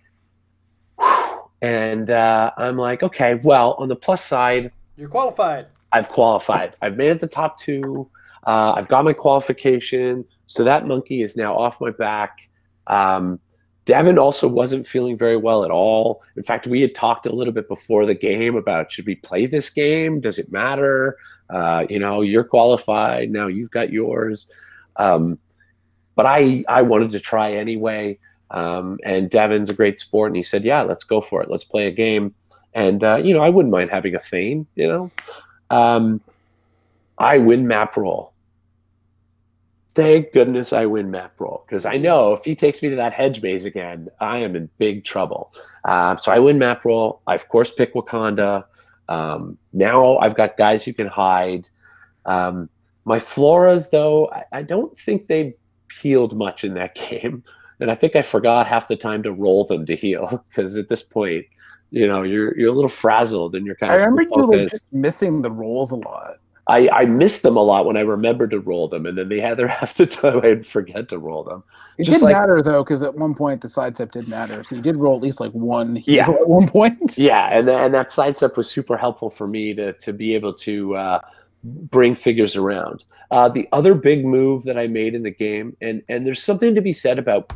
And I'm like, okay, well, on the plus side, you're qualified. I've qualified. I've made it the top 2. I've got my qualification. So that monkey is now off my back. Devin also wasn't feeling very well at all. In fact, we had talked a little bit before the game about, should we play this game? Does it matter? You're qualified. Now you've got yours. But I wanted to try anyway. And Devin's a great sport. And he said, yeah, let's go for it. Let's play a game. And, I wouldn't mind having a Thane, I win map roll. Thank goodness I win map roll, because I know if he takes me to that hedge maze again, I am in big trouble. So I win map roll. I, of course, pick Wakanda. Now I've got guys who can hide. My Floras, though, I don't think they healed much in that game. And I think I forgot half the time to roll them to heal, because at this point, you're a little frazzled and you're kind of I remember you just missing the rolls a lot. I miss them a lot when I remember to roll them, and then the other half the time I'd forget to roll them. It Just did like matter though, because at one point the sidestep did matter. So you did roll at least like one hero Yeah. at one point. yeah, and that sidestep was super helpful for me to be able to bring figures around. The other big move that I made in the game, and there's something to be said about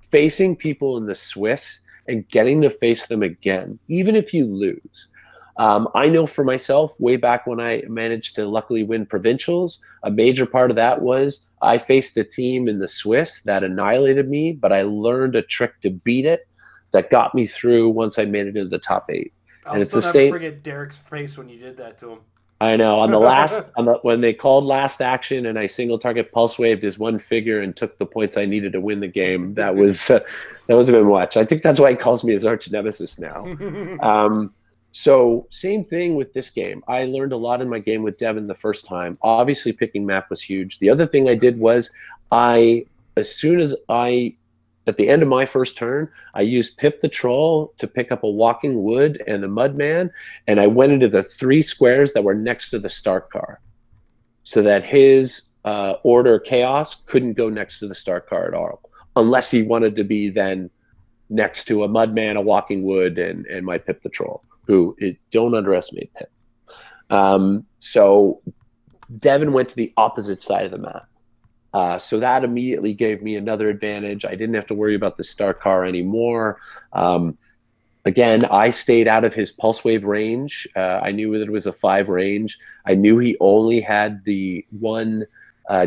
facing people in the Swiss and getting to face them again, even if you lose. I know for myself, way back when I managed to luckily win provincials, a major part of that was I faced a team in the Swiss that annihilated me, but I learned a trick to beat it that got me through once I made it into the top 8. I'll And it's still the never same. forget Derek's face when you did that to him. I know when they called last action and I single target pulse waved his one figure and took the points I needed to win the game. That was a bit much. I think that's why he calls me his arch nemesis now. So same thing with this game. I learned a lot in my game with Devin the first time. Obviously picking map was huge. The other thing I did was at the end of my first turn, I used Pip the Troll to pick up a Walking Wood and the Mudman, and I went into the 3 squares that were next to the Stark car so that his Order Chaos couldn't go next to the Stark car at all, unless he wanted to be then next to a Mudman, a Walking Wood, and my Pip the Troll, don't underestimate Pip. So Devin went to the opposite side of the map. So that immediately gave me another advantage. I didn't have to worry about the Star car anymore. Again, I stayed out of his pulse wave range. I knew that it was a 5 range. I knew he only had the one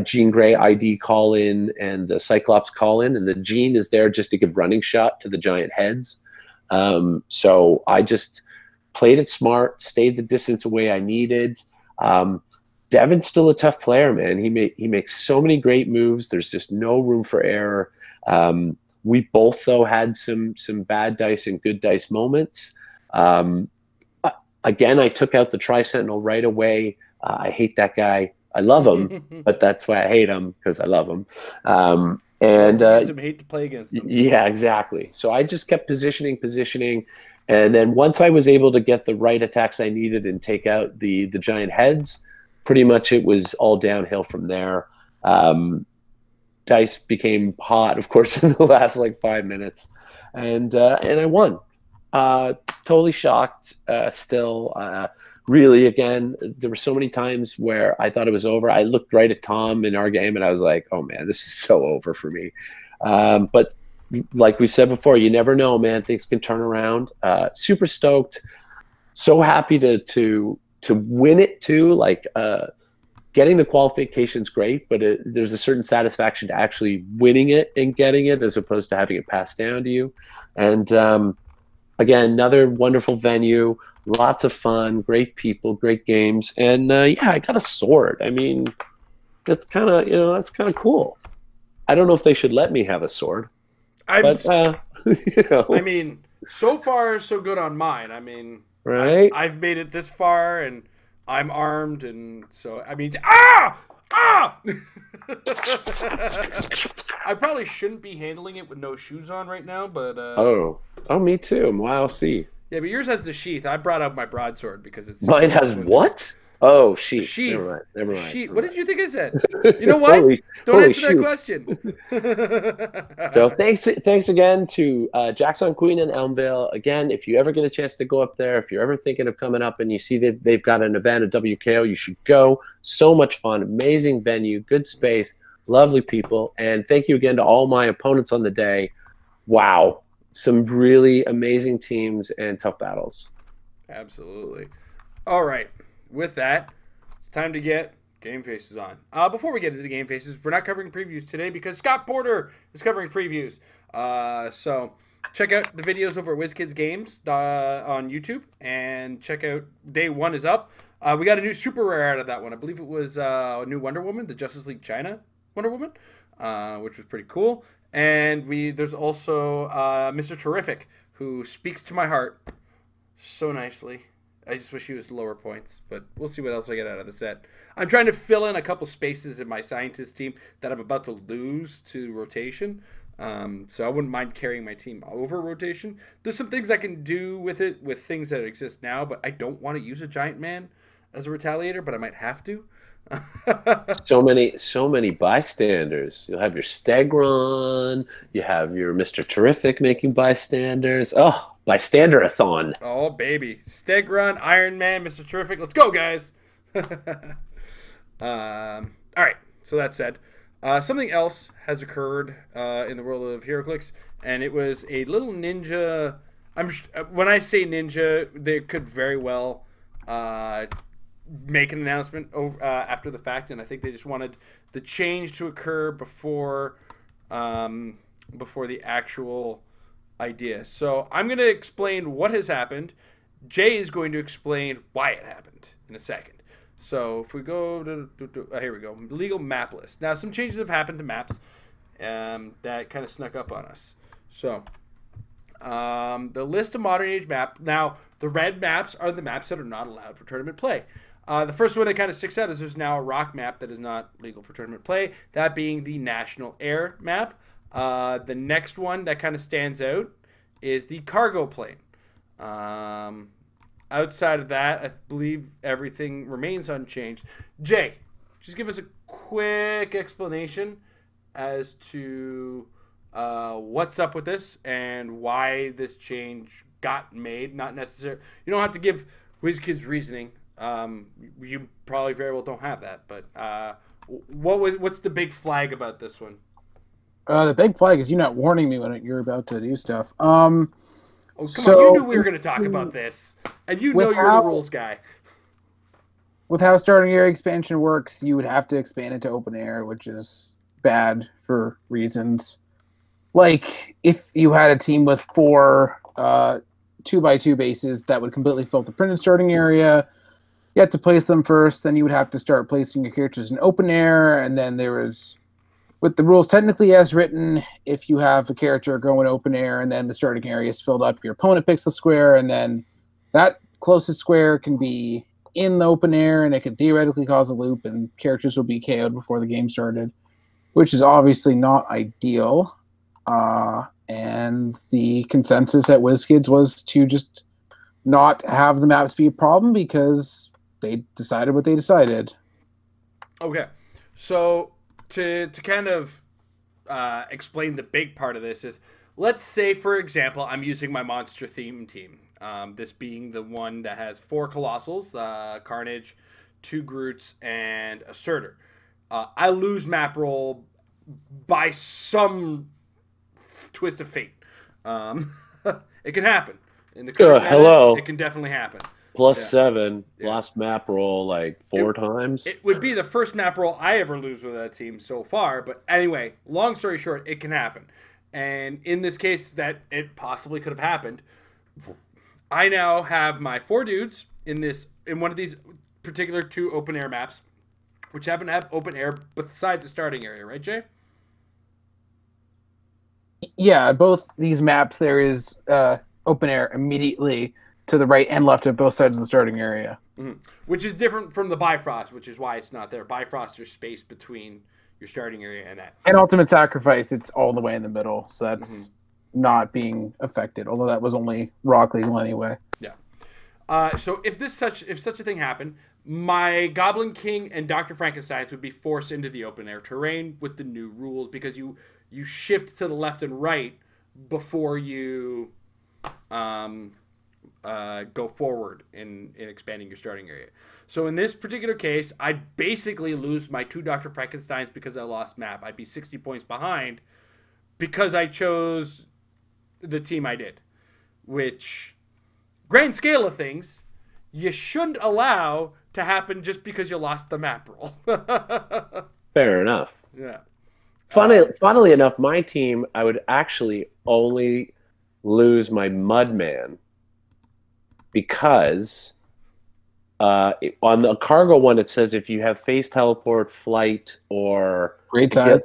Jean Grey ID call in and the Cyclops call in, and the Jean is there just to give running shot to the giant heads. So I just played it smart, stayed the distance away I needed. Devin's still a tough player, man. He makes so many great moves. There's just no room for error. We both, though, had some bad dice and good dice moments. Again, I took out the Tri-Sentinel right away. I hate that guy. I love him, but that's why I hate him, because I love him. Hate to play against him. Yeah, exactly. So I just kept positioning. And then once I was able to get the right attacks I needed and take out the giant heads, pretty much it was all downhill from there. Dice became hot, of course, in the last 5 minutes, and I won. Totally shocked. Still, really, again, there were so many times where I thought it was over. I looked right at Tom in our game, and I was like, "Oh man, this is so over for me." But like we said before, you never know, man. Things can turn around. Super stoked. So happy to win it too. Getting the qualification's great, but there's a certain satisfaction to actually winning it and getting it as opposed to having it passed down to you. And again, another wonderful venue, lots of fun, great people, great games, and I got a sword. I mean, that's kind of cool. I don't know if they should let me have a sword, but I mean, so far so good on mine. I mean, right? I've made it this far, and I'm armed, and so I mean, I probably shouldn't be handling it with no shoes on right now, but oh, me too. Wow, see. Yeah, but yours has the sheath. I brought out my broadsword because it's mine has what? Oh, sheath. Sheath. Never mind. Sheath. What did you think I said? You know what? Don't answer that question. So thanks again to Jackson Queen and Elmvale. Again, if you ever get a chance to go up there, if you're ever thinking of coming up and you see that they've got an event at WKO, you should go. So much fun, amazing venue, good space, lovely people, and thank you again to all my opponents on the day. Wow, some really amazing teams and tough battles. Absolutely. All right. With that, it's time to get Game Faces on. Before we get into the Game Faces, we're not covering previews today because Scott Porter is covering previews. So check out the videos over at WizKids Games on YouTube, and check out Day 1 is up. We got a new super rare out of that one. I believe it was a new Wonder Woman, the Justice League China Wonder Woman, which was pretty cool. And there's also Mr. Terrific, who speaks to my heart so nicely. I just wish he was lower points, but we'll see what else I get out of the set. I'm trying to fill in a couple spaces in my scientist team that I'm about to lose to rotation. So I wouldn't mind carrying my team over rotation. There's some things I can do with it, with things that exist now, but I don't want to use a giant man. as a retaliator, but I might have to. So many bystanders. You'll have your Stegron. You have your Mr. Terrific making bystanders. Oh, bystander-a-thon. Oh, baby. Stegron, Iron Man, Mr. Terrific. Let's go, guys. All right. So that said, something else has occurred in the world of HeroClix, and it was a little ninja. When I say ninja, they could very well make an announcement after the fact, and I think they just wanted the change to occur before the actual idea. So I'm going to explain what has happened. Jay is going to explain why it happened in a second. So if we go to here we go, legal map list. Now some changes have happened to maps that kind of snuck up on us. So the list of modern age map. Now the red maps are the maps that are not allowed for tournament play. The first one that kind of sticks out is there's now a rock map that is not legal for tournament play, that being the National Air map. The next one that kind of stands out is the cargo plane. Outside of that, I believe everything remains unchanged. Jay, just give us a quick explanation as to what's up with this and why this change got made. Not necessarily, you don't have to give WizKids reasoning. You probably very well don't have that, but what's the big flag about this one? The big flag is you not warning me when you're about to do stuff. Oh, come on, you knew we were going to talk about this, and you know you're the rules guy. With how starting area expansion works, you would have to expand it to open air, which is bad for reasons. Like, if you had a team with 4 2x2 bases that would completely fill the printed starting area, you have to place them first, then you would have to start placing your characters in open air, and then there was, with the rules technically as written, if you have a character go in open air and then the starting area is filled up, your opponent picks the square, and then that closest square can be in the open air, and it can theoretically cause a loop, and characters will be KO'd before the game started, which is obviously not ideal. And the consensus at WizKids was to just not have the maps be a problem because they decided what they decided. Okay, so to kind of explain the big part of this is, let's say, for example, I'm using my monster theme team. This being the one that has 4 Colossals, Carnage, 2 Groots, and a Surtur. I lose map roll by some twist of fate. It can happen. In the current hello. It can definitely happen. +7, lost map roll like 4 times. It would be the first map roll I ever lose with that team so far. But anyway, long story short, it can happen. And in this case, that it possibly could have happened. I now have my 4 dudes in one of these particular 2 open air maps, which happen to have open air beside the starting area, right, Jay? Yeah, both these maps there is open air immediately to the right and left of both sides of the starting area. Mm-hmm. Which is different from the Bifrost, which is why it's not there. Bifrost, there's space between your starting area and that. And Ultimate Sacrifice, it's all the way in the middle, so that's not being affected, although that was only Rock Legal anyway. Yeah. So if such a thing happened, my Goblin King and Dr. Frankensteins would be forced into the open air terrain with the new rules, because you shift to the left and right before you go forward in expanding your starting area. So in this particular case, I'd basically lose my 2 Dr. Frankensteins because I lost map. I'd be 60 points behind because I chose the team I did, which, grand scale of things, you shouldn't allow to happen just because you lost the map roll. Fair enough. Yeah. Funnily enough, my team, I would actually only lose my Mudman because on the cargo one, it says if you have phase teleport, flight, or Great Tide.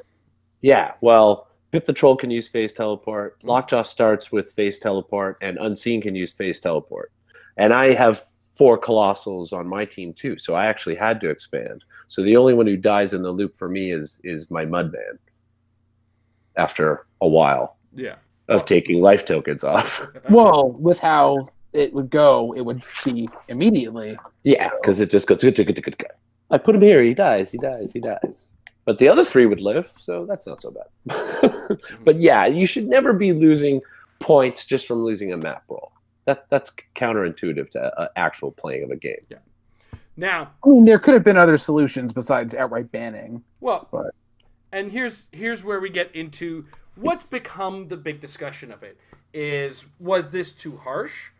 Yeah, well, Pip the Troll can use phase teleport. Lockjaw starts with phase teleport, and Unseen can use phase teleport. And I have 4 Colossals on my team too, so I actually had to expand. So the only one who dies in the loop for me is my Mudman after a while of taking life tokens off. Well, with how it would go, it would be immediately. Yeah, because it just goes. I put him here. He dies. He dies. He dies. But the other 3 would live, so that's not so bad. But yeah, you should never be losing points just from losing a map roll. That's counterintuitive to actual playing of a game. Yeah. Now, I mean, there could have been other solutions besides outright banning. Well, but and here's where we get into what's become the big discussion of it. Was this too harsh?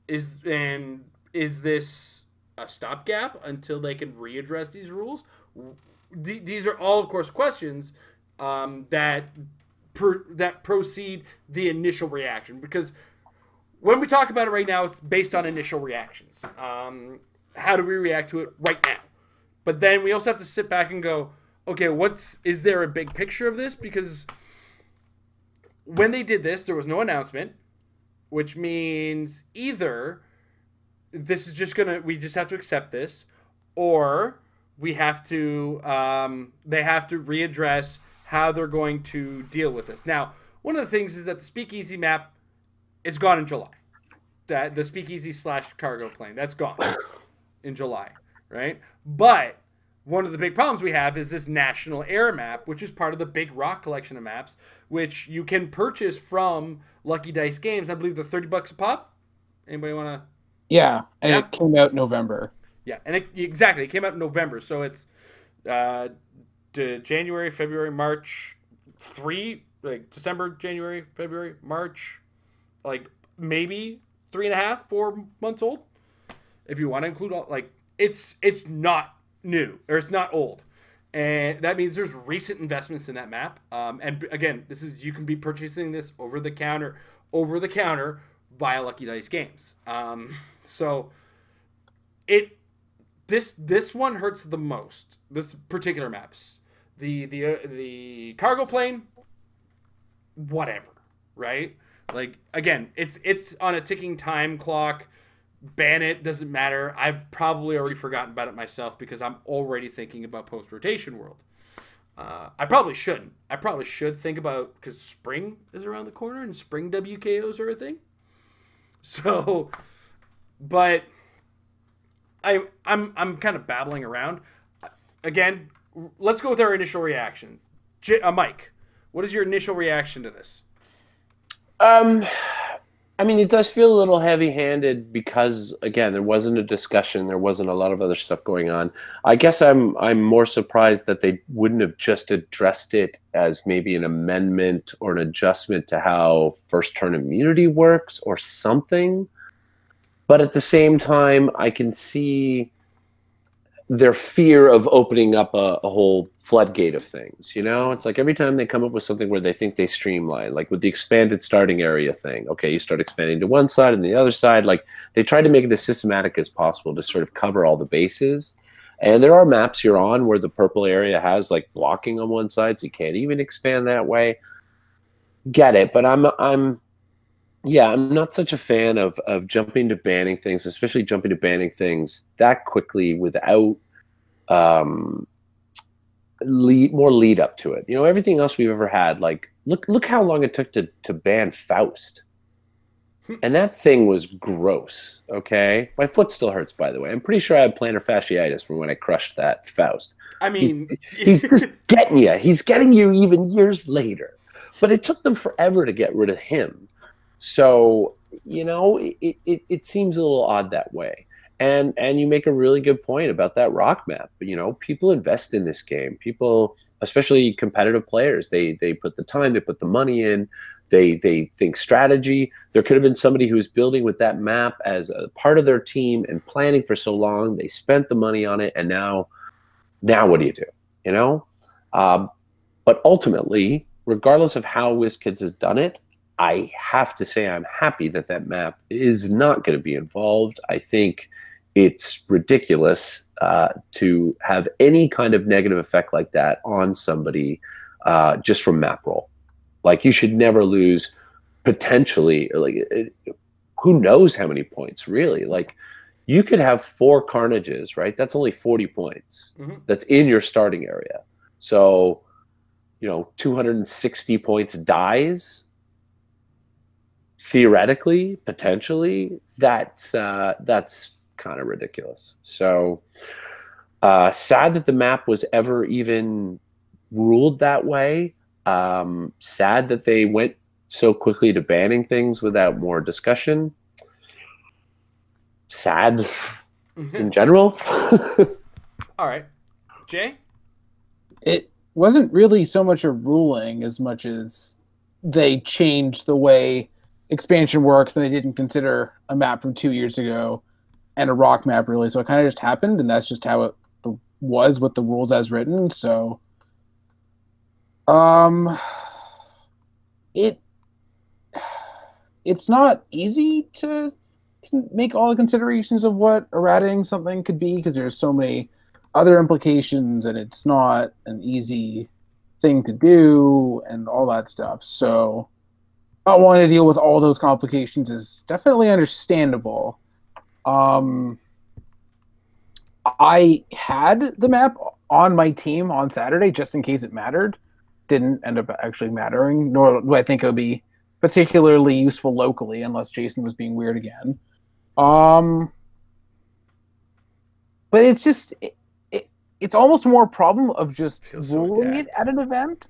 Is this a stopgap until they can readdress these rules? These are all, of course, questions that proceed the initial reaction. Because when we talk about it right now, it's based on initial reactions. How do we react to it right now? But then we also have to sit back and go, okay, is there a big picture of this? Because when they did this, there was no announcement, which means either this is we just have to accept this, or we have to, they have to readdress how they're going to deal with this. Now, one of the things is that the Speakeasy map is gone in July. That the Speakeasy / cargo plane, that's gone in July, right? But one of the big problems we have is this National Air map, which is part of the Big Rock collection of maps, which you can purchase from Lucky Dice Games. I believe they're $30 a pop. Anybody want to? Yeah, and it came out in November. Yeah, and exactly, it came out in November, so it's January, February, March, 3, like December, January, February, March, like maybe 3.5, 4 months old. If you want to include all, like, it's not new, or it's not old. And that means there's recent investments in that map. And again, you can be purchasing this over the counter via Lucky Dice Games. So this one hurts the most. This particular maps, the cargo plane, whatever, right? Like, again, it's on a ticking time clock. Ban it, doesn't matter. I've probably already forgotten about it myself because I'm already thinking about post-rotation world. I probably shouldn't. I probably should think about, because spring is around the corner and spring WKOs are a thing. So, but I'm kind of babbling around. Again, let's go with our initial reactions. Mike, what is your initial reaction to this? I mean, it does feel a little heavy-handed because, again, there wasn't a discussion. There wasn't a lot of other stuff going on. I guess I'm more surprised that they wouldn't have just addressed it as maybe an amendment or an adjustment to how first turn immunity works or something. But at the same time, I can see their fear of opening up a whole floodgate of things. You know, it's like every time they come up with something where they think they streamline, like with the expanded starting area thing. Okay, you start expanding to one side and the other side. Like, they try to make it as systematic as possible to sort of cover all the bases. And there are maps you're on where the purple area has like blocking on one side, so you can't even expand that way. Get it, but I'm not such a fan of jumping to banning things, especially jumping to banning things that quickly without more lead up to it. You know, everything else we've ever had, like look how long it took to ban Faust. And that thing was gross, okay? My foot still hurts, by the way. I'm pretty sure I had plantar fasciitis from when I crushed that Faust. I mean, he's just getting you. He's getting you even years later. But it took them forever to get rid of him. So, you know, it seems a little odd that way. And you make a really good point about that rock map. You know, people invest in this game. People, especially competitive players, they put the time, they put the money in, they think strategy. There could have been somebody who's building with that map as a part of their team and planning for so long. They spent the money on it, and now what do? You know? But ultimately, regardless of how WizKids has done it, I have to say I'm happy that that map is not going to be involved. I think it's ridiculous to have any kind of negative effect like that on somebody just from map roll. Like, you should never lose potentially, like, who knows how many points, really. Like, you could have 4 Carnages, right? That's only 40 points. Mm-hmm. That's in your starting area. So, you know, 260 points dies. theoretically, potentially, that's kind of ridiculous. So sad that the map was ever even ruled that way. Sad that they went so quickly to banning things without more discussion. Sad in general. All right. Jay? It wasn't really so much a ruling as much as they changed the way expansion works, and they didn't consider a map from 2 years ago and a rock map, really. So it kind of just happened, and that's just how it was with the rules as written. So it's not easy to make all the considerations of what eradicating something could be, because there's so many other implications, and it's not an easy thing to do and all that stuff. So not wanting to deal with all those complications is definitely understandable. I had the map on my team on Saturday just in case it mattered. Didn't end up actually mattering, nor do I think it would be particularly useful locally unless Jason was being weird again. But it's just it's almost more a problem of just ruling it at an event.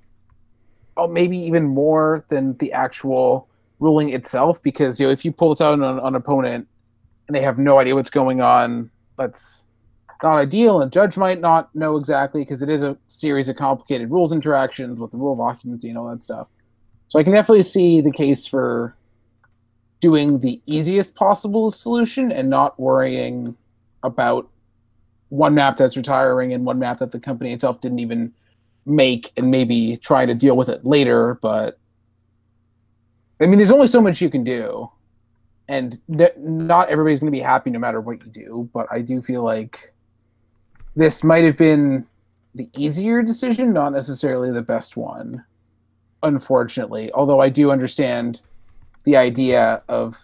Or maybe even more than the actual ruling itself, because if you pull this out on an opponent and they have no idea what's going on, that's not ideal, and judge might not know exactly, because it is a series of complicated rules interactions with the rule of occupancy and all that stuff. So I can definitely see the case for doing the easiest possible solution and not worrying about one map that's retiring and one map that the company itself didn't even make, and maybe trying to deal with it later. But I mean, there's only so much you can do, and not everybody's going to be happy no matter what you do. But I do feel like this might have been the easier decision, not necessarily the best one, unfortunately. Although I do understand the idea of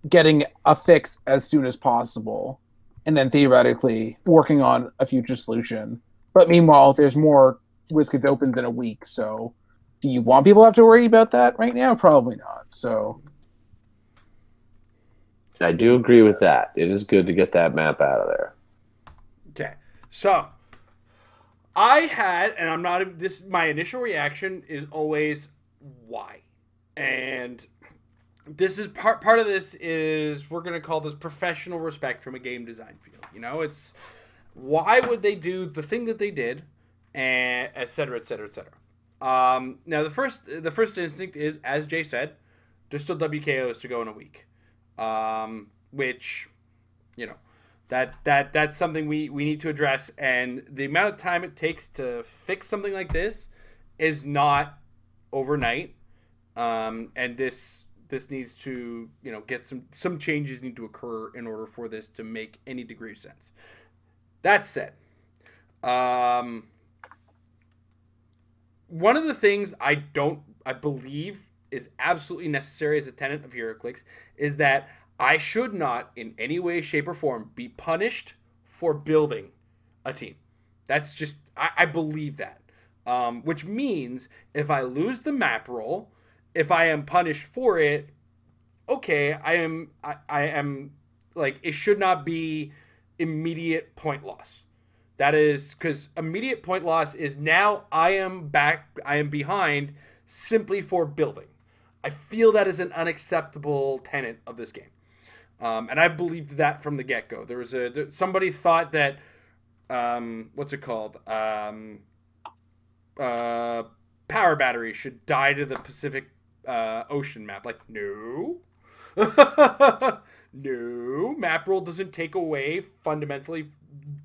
getting a fix as soon as possible and then theoretically working on a future solution. But meanwhile, there's more WizKids opens in a week. So do you want people to have to worry about that right now? Probably not. So I do agree with that. It is good to get that map out of there. Okay. So I had, and I'm not, this, my initial reaction is always why. And this is part of this is, we're going to call this professional respect from a game design field. It's why would they do the thing that they did, and et cetera, et cetera, et cetera. Now the first instinct is, as Jay said, there's still WKOs to go in a week. Which, that's something we need to address, and the amount of time it takes to fix something like this is not overnight. And this needs to, get some changes need to occur in order for this to make any degree of sense. That said, one of the things I believe is absolutely necessary as a tenet of HeroClix is that I should not in any way, shape, or form be punished for building a team. That's just, I believe that. Which means if I lose the map roll, if I am punished for it, okay, I am like, it should not be immediate point loss. That is, because immediate point loss is now I am behind simply for building. I feel that is an unacceptable tenet of this game. And I believed that from the get-go. There was somebody thought that, what's it called? Power batteries should die to the Pacific Ocean map. Like, no. No. Map roll doesn't take away fundamentally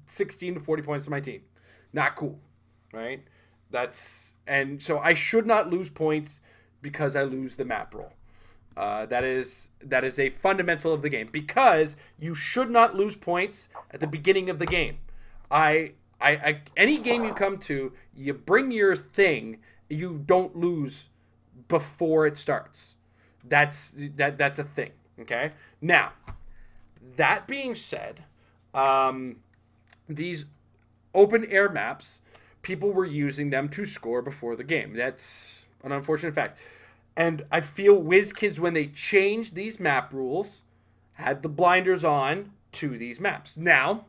16 to 40 points to my team. Not cool. Right? And so I should not lose points because I lose the map roll. That is a fundamental of the game, because you should not lose points at the beginning of the game. Any game you come to, you bring your thing, you don't lose before it starts. That's a thing. Okay. Now, that being said, these open air maps, people were using them to score before the game. That's an unfortunate fact. And I feel WizKids, when they changed these map rules, had the blinders on to these maps. Now,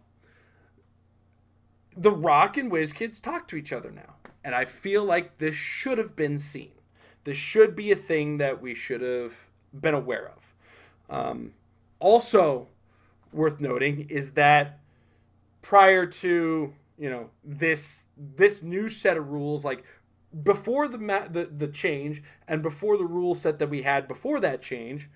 The Rock and WizKids talk to each other now. And I feel like this should have been seen. This should be a thing that we should have been aware of. Also worth noting is that prior to, you know, this new set of rules, like before the change and before the rule set that we had before that change,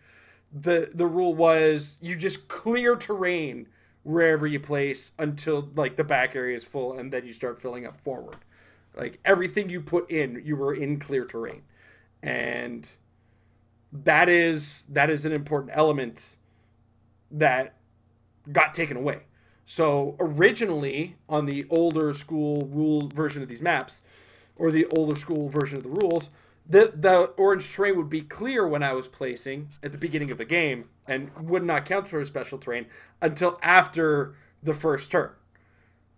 the rule was you just clear terrain wherever you place until like the back area is full, and then you start filling up forward. Like everything you put in, you were in clear terrain. And that is an important element that got taken away. So originally on the older school rule version of these maps, or the older school version of the rules, the orange terrain would be clear when I was placing at the beginning of the game and would not count for a special terrain until after the first turn.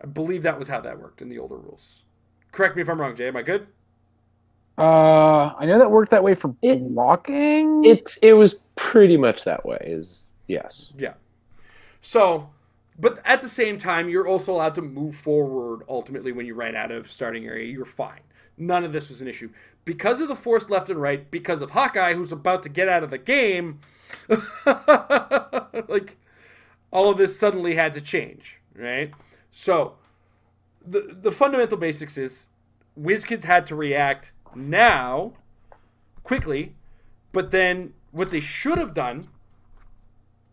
I believe that was how that worked in the older rules. Correct me if I'm wrong, Jay. Am I good? I know that worked that way for blocking. It was pretty much that way. Yes. Yeah. So, but at the same time, you're also allowed to move forward ultimately when you ran out of starting area. You're fine. None of this was an issue. Because of the force left and right, because of Hawkeye, who's about to get out of the game, like, all of this suddenly had to change, right? So, the fundamental basics is WizKids had to react now, quickly, but then what they should have done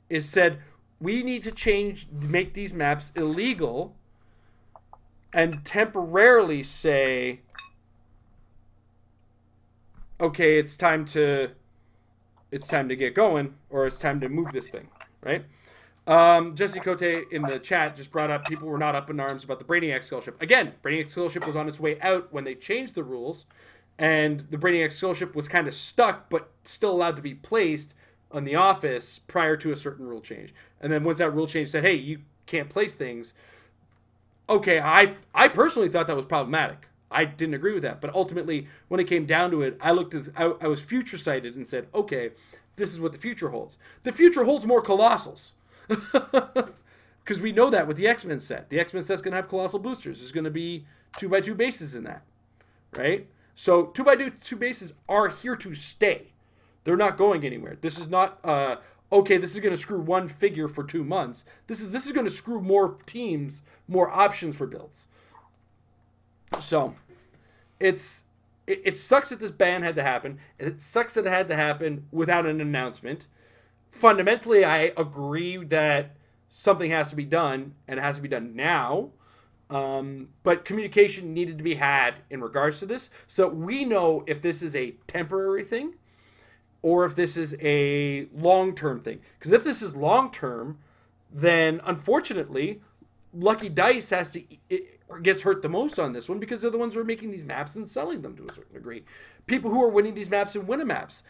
is said, we need to make these maps illegal and temporarily say, okay, it's time to get going, or it's time to move this thing, right? Jesse Cote in the chat just brought up people were not up in arms about the Brainiac Skullship. Again, Brainiac Skullship was on its way out when they changed the rules, and the Brainiac Skullship was kind of stuck, but still allowed to be placed on the office prior to a certain rule change. And then once that rule change said, hey, you can't place things. Okay, I personally thought that was problematic. I didn't agree with that. But ultimately, when it came down to it, I was future sighted and said, okay, this is what the future holds. The future holds more Colossals. Because we know that with the X-Men set. The X-Men set's going to have Colossal boosters. There's going to be 2x2 bases in that. Right? So 2x2 bases are here to stay. They're not going anywhere. This is not, okay, this is going to screw one figure for 2 months. This is going to screw more teams, more options for builds. So it sucks that this ban had to happen, and it sucks that it had to happen without an announcement. Fundamentally, I agree that something has to be done, and it has to be done now. But communication needed to be had in regards to this, so we know if this is a temporary thing or if this is a long-term thing. Because if this is long-term, then unfortunately, Lucky Dice gets hurt the most on this one, because they're the ones who are making these maps and selling them to a certain degree. People who are winning these maps and Winamaps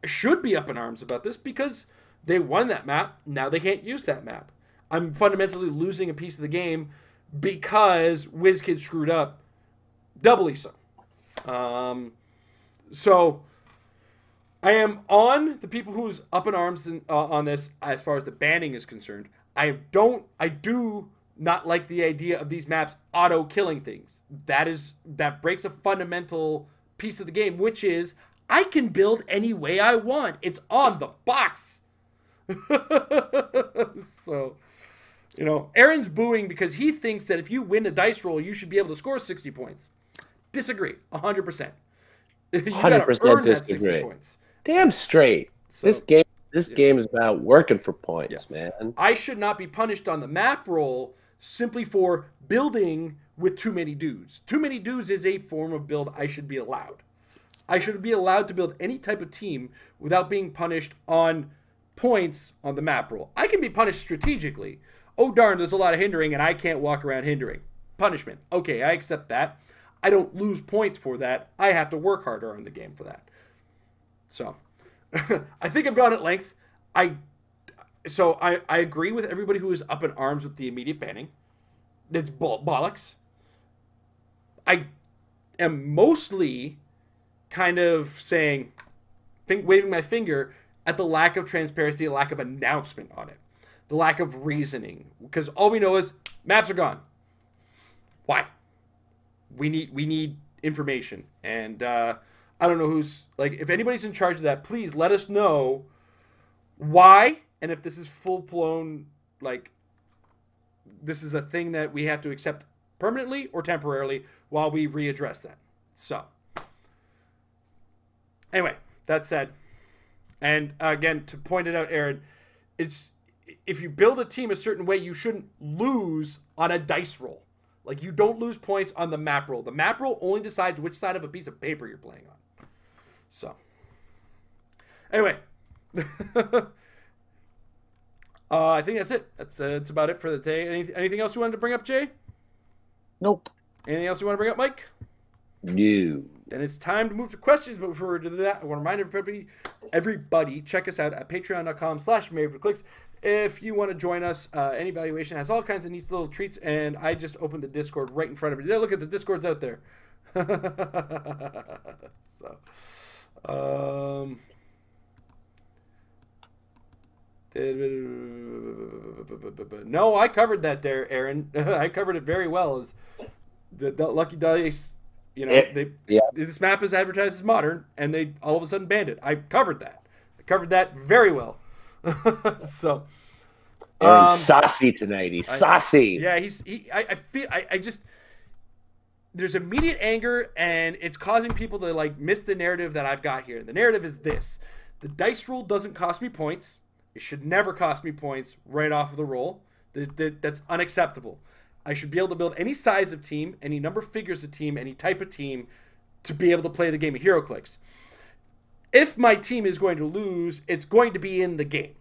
should be up in arms about this, because they won that map. Now they can't use that map. I'm fundamentally losing a piece of the game because WizKids screwed up, doubly so. So I am on the people who's up in arms on this as far as the banning is concerned. I do not like the idea of these maps auto killing things. That breaks a fundamental piece of the game, which is I can build any way I want. It's on the box. So, you know, Aaron's booing because he thinks that if you win a dice roll, you should be able to score 60 points. Disagree, 100%. You gotta earn that 60 points. Damn straight. So, this game is about working for points, man. I should not be punished on the map roll simply for building with too many dudes. Too many dudes is a form of build I should be allowed. I should be allowed to build any type of team without being punished on points on the map roll. I can be punished strategically. Oh, darn, there's a lot of hindering and I can't walk around hindering. Punishment. Okay, I accept that. I don't lose points for that. I have to work harder in the game for that. So, I think I've gone at length. I agree with everybody who is up in arms with the immediate banning. It's bollocks. I am mostly kind of saying, waving my finger at the lack of transparency, the lack of announcement on it, the lack of reasoning. Because all we know is maps are gone. Why? We need information. And I don't know who's, like, if anybody's in charge of that, please let us know why, and if this is full-blown, like, this is a thing that we have to accept permanently or temporarily while we readdress that. So, anyway, that said, and again, to point it out, Aaron, it's, if you build a team a certain way, you shouldn't lose on a dice roll. Like, you don't lose points on the map roll. The map roll only decides which side of a piece of paper you're playing on. So, anyway, I think that's it. That's about it for the day. Anything else you wanted to bring up, Jay? Nope. Anything else you want to bring up, Mike? No. Then it's time to move to questions. But before we do that, I want to remind everybody, check us out at patreon.com/marriedwithclicks. If you want to join us, any valuation has all kinds of neat little treats, and I just opened the Discord right in front of you. Look at the Discord's out there. So, no, I covered that there, Aaron. I covered it very well. As the Lucky Dice, you know, this map is advertised as modern, and they all of a sudden banned it. I covered that. I covered that very well. So, Aaron's saucy tonight. He's saucy. Yeah, I feel I just, there's immediate anger, and it's causing people to like miss the narrative that I've got here. The narrative is this: the dice roll doesn't cost me points. It should never cost me points right off of the roll. That's unacceptable. I should be able to build any size of team, any number of figures of team, any type of team to be able to play the game of HeroClix. If my team is going to lose, it's going to be in the game.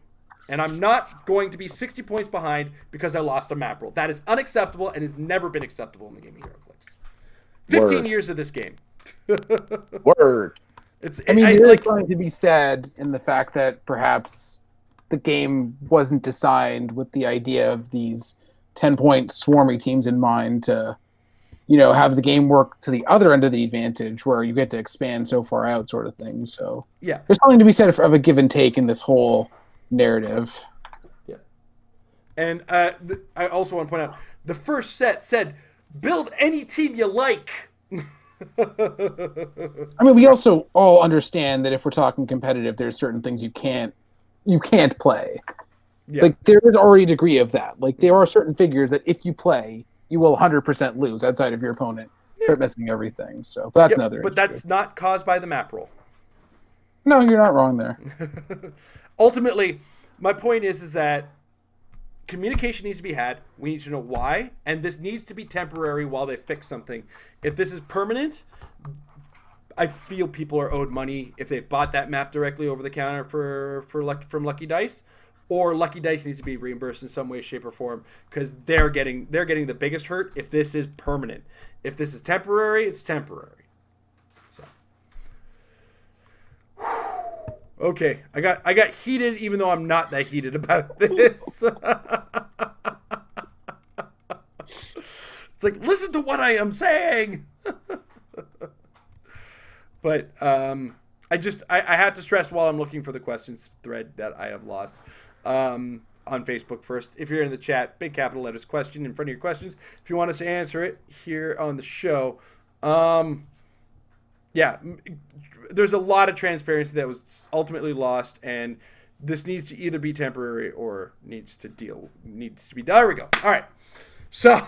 And I'm not going to be 60 points behind because I lost a map roll. That is unacceptable and has never been acceptable in the game of HeroClix. 15 years of this game. Word. There is going to be said in the fact that perhaps the game wasn't designed with the idea of these 10-point swarmy teams in mind to, you know, have the game work to the other end of the advantage where you get to expand so far out, sort of thing. So yeah, there's something to be said of a give and take in this whole narrative. Yeah. And I also want to point out, the first set said, build any team you like. I mean, we also all understand that if we're talking competitive, there's certain things you can't play. Yeah. Like, there is already a degree of that. Like, there are certain figures that if you play, you will 100% lose outside of your opponent. Start missing everything. So that's another issue. But that's not caused by the map roll. No, you're not wrong there. Ultimately, my point is that communication needs to be had. We need to know why, and this needs to be temporary while they fix something. If this is permanent, I feel people are owed money if they bought that map directly over the counter from Lucky Dice, or Lucky Dice needs to be reimbursed in some way, shape, or form, because they're getting the biggest hurt if this is permanent. If this is temporary, it's temporary. So, okay, I got heated, even though I'm not that heated about this. It's like, listen to what I am saying. But I have to stress while I'm looking for the questions thread that I have lost on Facebook first. If you're in the chat, big capital letters question in front of your questions. If you want us to answer it here on the show. Yeah, there's a lot of transparency that was ultimately lost, and this needs to either be temporary or needs to be there we go. All right. So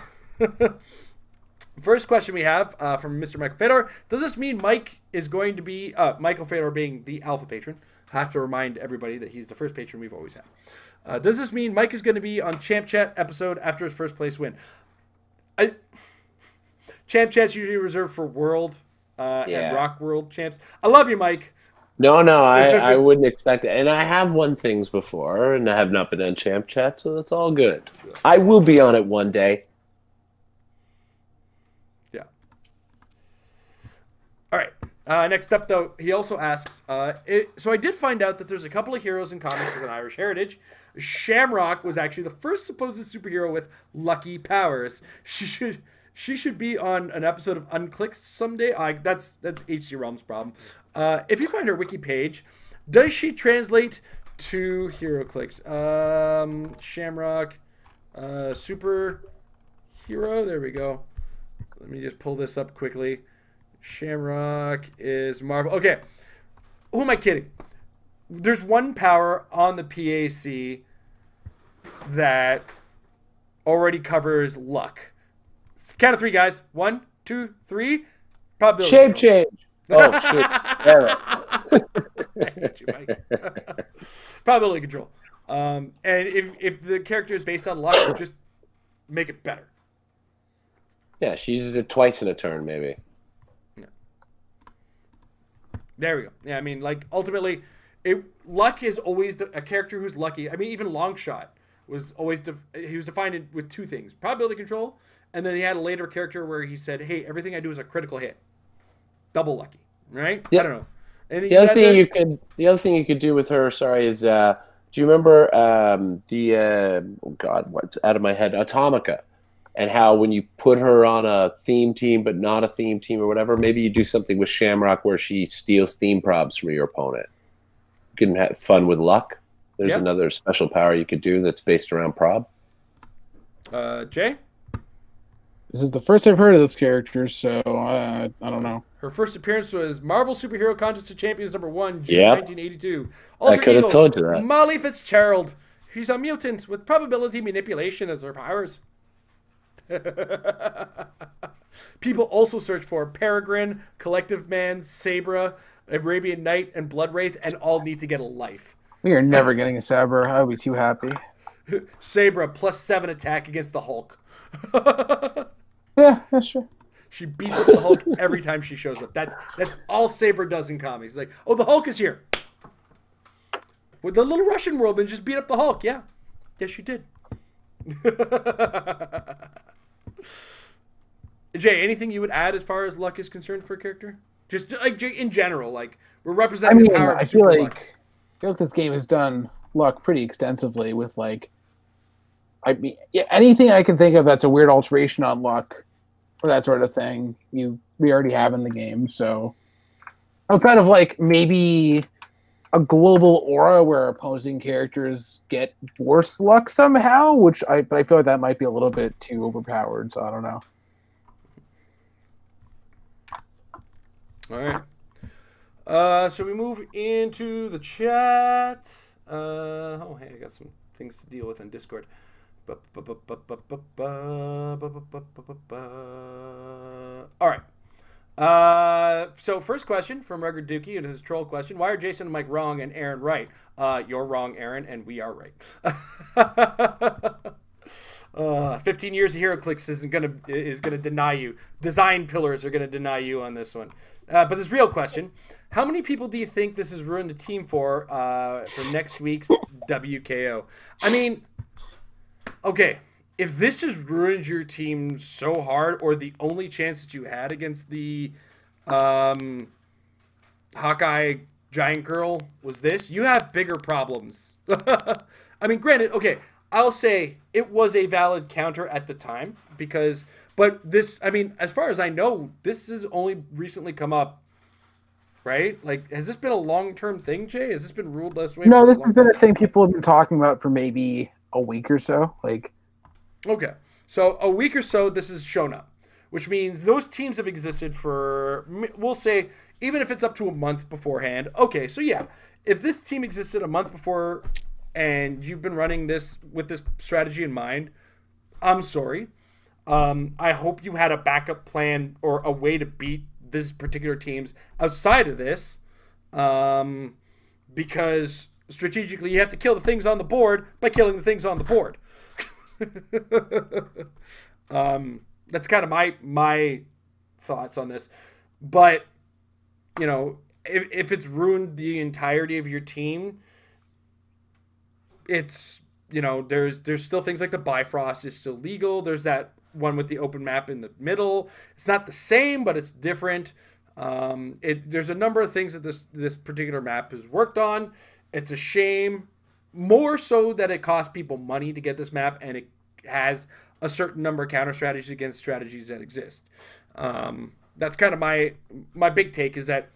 first question we have from Mr. Michael Fedor. Does this mean Mike is going to be Michael Fedor being the alpha patron? I have to remind everybody that he's the first patron we've always had. Does this mean Mike is going to be on Champ Chat episode after his first place win? Champ Chat's usually reserved for World and Rock World champs. I love you, Mike. No, I wouldn't expect it. And I have won things before, and I have not been on Champ Chat, so that's all good. I will be on it one day. Yeah. All right. Next up, though, he also asks, so I did find out that there's a couple of heroes in comics with an Irish heritage. Shamrock was actually the first supposed superhero with lucky powers. Should She should be on an episode of Unclicked someday. That's HC Realm's problem. If you find her wiki page, does she translate to HeroClix? Shamrock, super hero. There we go. Let me just pull this up quickly. Shamrock is Marvel. Okay, who am I kidding? There's one power on the PAC that already covers luck. Count of three, guys. 1, 2, 3. Probability. Shape change. Oh, shit. I hate you, Mike. Probability control. And if the character is based on luck, just make it better. Yeah, she uses it twice in a turn, maybe. Yeah. There we go. Yeah, I mean, like, ultimately, luck is always a character who's lucky. I mean, even Longshot was always he was defined with two things: probability control, and then he had a later character where he said, "Hey, everything I do is a critical hit, double lucky." Right? Yep. I don't know. The other thing you could do with her, sorry, is do you remember oh God, what's out of my head, Atomica, and how when you put her on a theme team but not a theme team or whatever, maybe you do something with Shamrock where she steals theme probs from your opponent. You can have fun with luck. There's another special power you could do that's based around prob. Jay? This is the first I've heard of this character, so I don't know. Her first appearance was Marvel Superhero Contest of Champions #1, June 1982. I could have told you that. Molly Fitzgerald. She's a mutant with probability manipulation as her powers. People also search for Peregrine, Collective Man, Sabra, Arabian Knight, and Blood Wraith, and all need to get a life. We are never getting a Sabra. I'll be too happy. Sabra +7 attack against the Hulk. Yeah, that's true. She beats up the Hulk every time she shows up. That's all Saber does in comics. He's like, oh, the Hulk is here. With the Little Russian World and just beat up the Hulk. Yeah. Yes, she did. Jay, anything you would add as far as luck is concerned for a character? Just like in general, like we're representing the power of super luck. I feel like this game has done luck pretty extensively with like, I mean, anything I can think of that's a weird alteration on luck or that sort of thing, we already have in the game. So I'm kind of like maybe a global aura where opposing characters get worse luck somehow, but I feel like that might be a little bit too overpowered. So I don't know. All right. So we move into the chat. Oh, hey, I got some things to deal with in Discord. All right. So first question from Rugged Dookie, and his troll question: why are Jason and Mike wrong and Aaron right? You're wrong, Aaron, and we are right. 15 years of HeroClix is gonna deny you. Design pillars are gonna deny you on this one. But this real question: how many people do you think this has ruined the team for next week's WKO? I mean, okay, if this has ruined your team so hard, or the only chance that you had against the Hawkeye Giant Girl was this, you have bigger problems. I mean, granted, okay, I'll say it was a valid counter at the time but this, I mean, as far as I know, this has only recently come up, right? Like, has this been a long-term thing, Jay? Has this been ruled this way? No, this has been a thing people have been talking about for maybe a week or so. Like, okay, so a week or so, this has shown up, which means those teams have existed for, we'll say, even if it's up to a month beforehand. Okay, so yeah, if this team existed a month before and you've been running this with this strategy in mind, I'm sorry. I hope you had a backup plan or a way to beat this particular teams outside of this, because strategically you have to kill the things on the board by killing the things on the board. That's kind of my thoughts on this. But, you know, if it's ruined the entirety of your team, it's, you know, there's still things like the Bifrost is still legal. There's that one with the open map in the middle. It's not the same, but it's different. There's a number of things that this particular map has worked on. It's a shame, more so that it cost people money to get this map, and it has a certain number of counter strategies against strategies that exist. That's kind of my big take, is that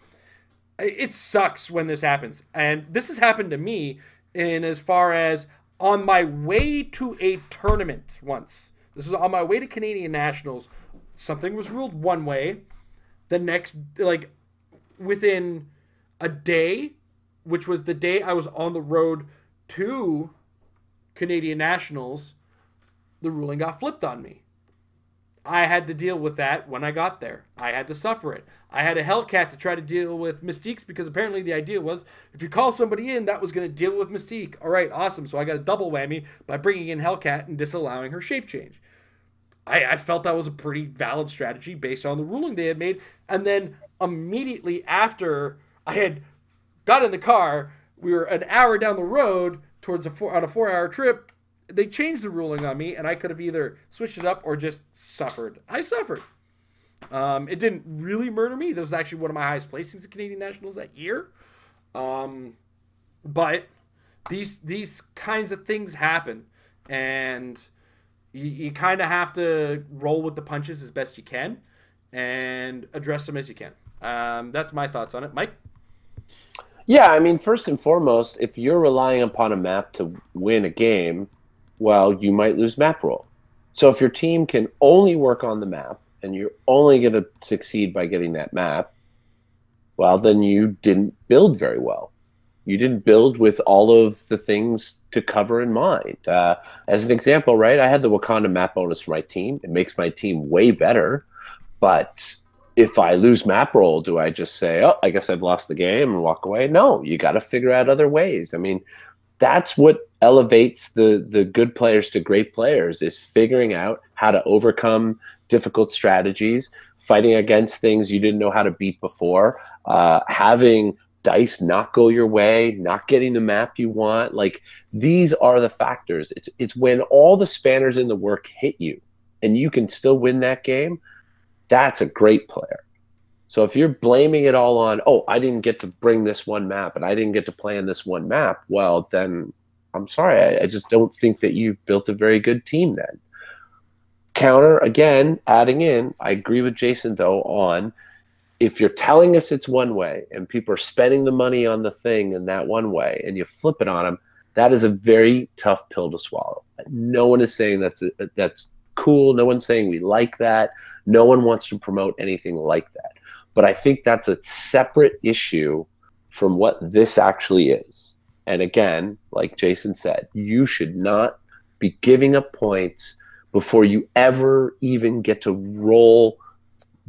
it sucks when this happens. And this has happened to me in as far as on my way to a tournament once. This was on my way to Canadian Nationals. Something was ruled one way. The next, like, within a day, which was the day I was on the road to Canadian Nationals, the ruling got flipped on me. I had to deal with that when I got there. I had to suffer it. I had a Hellcat to try to deal with Mystiques, because apparently the idea was if you call somebody in, that was going to deal with Mystique. All right, awesome. So I got a double whammy by bringing in Hellcat and disallowing her shape change. I felt that was a pretty valid strategy based on the ruling they had made. And then immediately after I had got in the car, we were an hour down the road towards on a 4-hour trip. They changed the ruling on me, and I could have either switched it up or just suffered. I suffered. It didn't really murder me. That was actually one of my highest placings at Canadian Nationals that year. But these kinds of things happen, and you kind of have to roll with the punches as best you can and address them as you can. That's my thoughts on it. Mike? Yeah, I mean, first and foremost, if you're relying upon a map to win a game, well, you might lose map roll. So if your team can only work on the map and you're only going to succeed by getting that map, well, then you didn't build very well. You didn't build with all of the things to cover in mind. As an example, right, I had the Wakanda map bonus for my team. It makes my team way better. But if I lose map roll, do I just say, oh, I guess I've lost the game and walk away? No, you got to figure out other ways. I mean, that's what elevates the good players to great players, is figuring out how to overcome difficult strategies, fighting against things you didn't know how to beat before, having dice not go your way, not getting the map you want. Like, these are the factors. It's when all the spanners in the work hit you and you can still win that game, that's a great player. So if you're blaming it all on, oh, I didn't get to bring this one map and I didn't get to play in this one map, well, then I'm sorry. I just don't think that you built a very good team then. Counter, again, adding in, I agree with Jason, though, on if you're telling us it's one way and people are spending the money on the thing in that one way and you flip it on them, that is a very tough pill to swallow. No one is saying that's cool. No one's saying we like that. No one wants to promote anything like that. But I think that's a separate issue from what this actually is. And again, like Jason said, you should not be giving up points before you ever even get to roll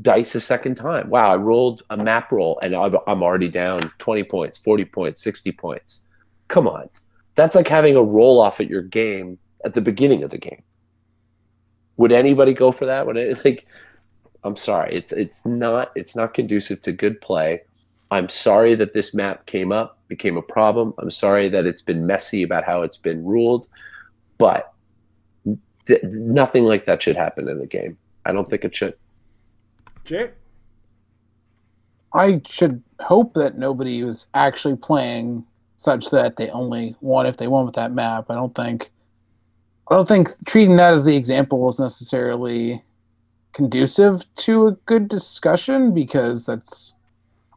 dice a second time. Wow, I rolled a map roll and I'm already down 20 points, 40 points, 60 points. Come on. That's like having a roll off at your game at the beginning of the game. Would anybody go for that? I'm sorry. It's not conducive to good play. I'm sorry that this map became a problem. I'm sorry that it's been messy about how it's been ruled, but nothing like that should happen in the game. I don't think it should. Jay? I should hope that nobody was actually playing such that they only won if they won with that map. I don't think treating that as the example is necessarily conducive to a good discussion, because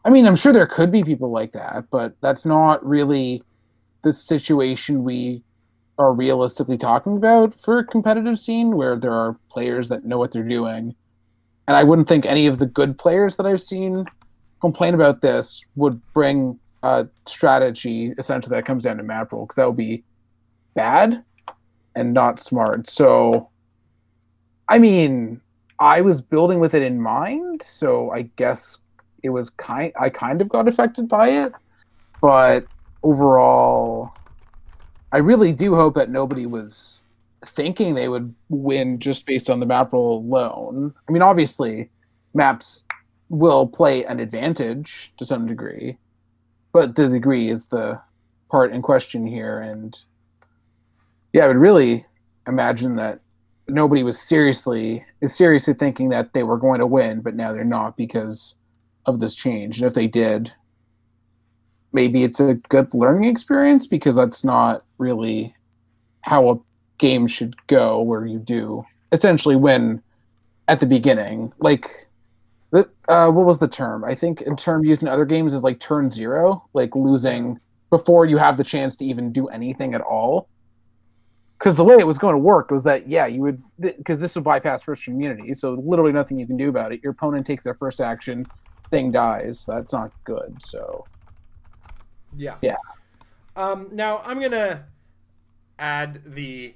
I'm sure there could be people like that, but that's not really the situation we are realistically talking about for a competitive scene where there are players that know what they're doing. And I wouldn't think any of the good players that I've seen complain about this would bring a strategy essentially that comes down to map roll, because that would be bad and not smart. So, I was building with it in mind, so I guess it was I kind of got affected by it. But overall, I really do hope that nobody was thinking they would win just based on the map roll alone. Obviously, maps will play an advantage to some degree, but the degree is the part in question here. And yeah, I would really imagine that nobody was seriously thinking that they were going to win, but now they're not because of this change. And if they did, maybe it's a good learning experience, because that's not really how games should go, where you do essentially win at the beginning. Like, what was the term? I think a term used in other games is like turn zero, like losing before you have the chance to even do anything at all. Because the way it was going to work was that, yeah, you would, because this would bypass first immunity, so literally nothing you can do about it. Your opponent takes their first action, thing dies. That's not good. So, yeah. Yeah. Now I'm gonna add the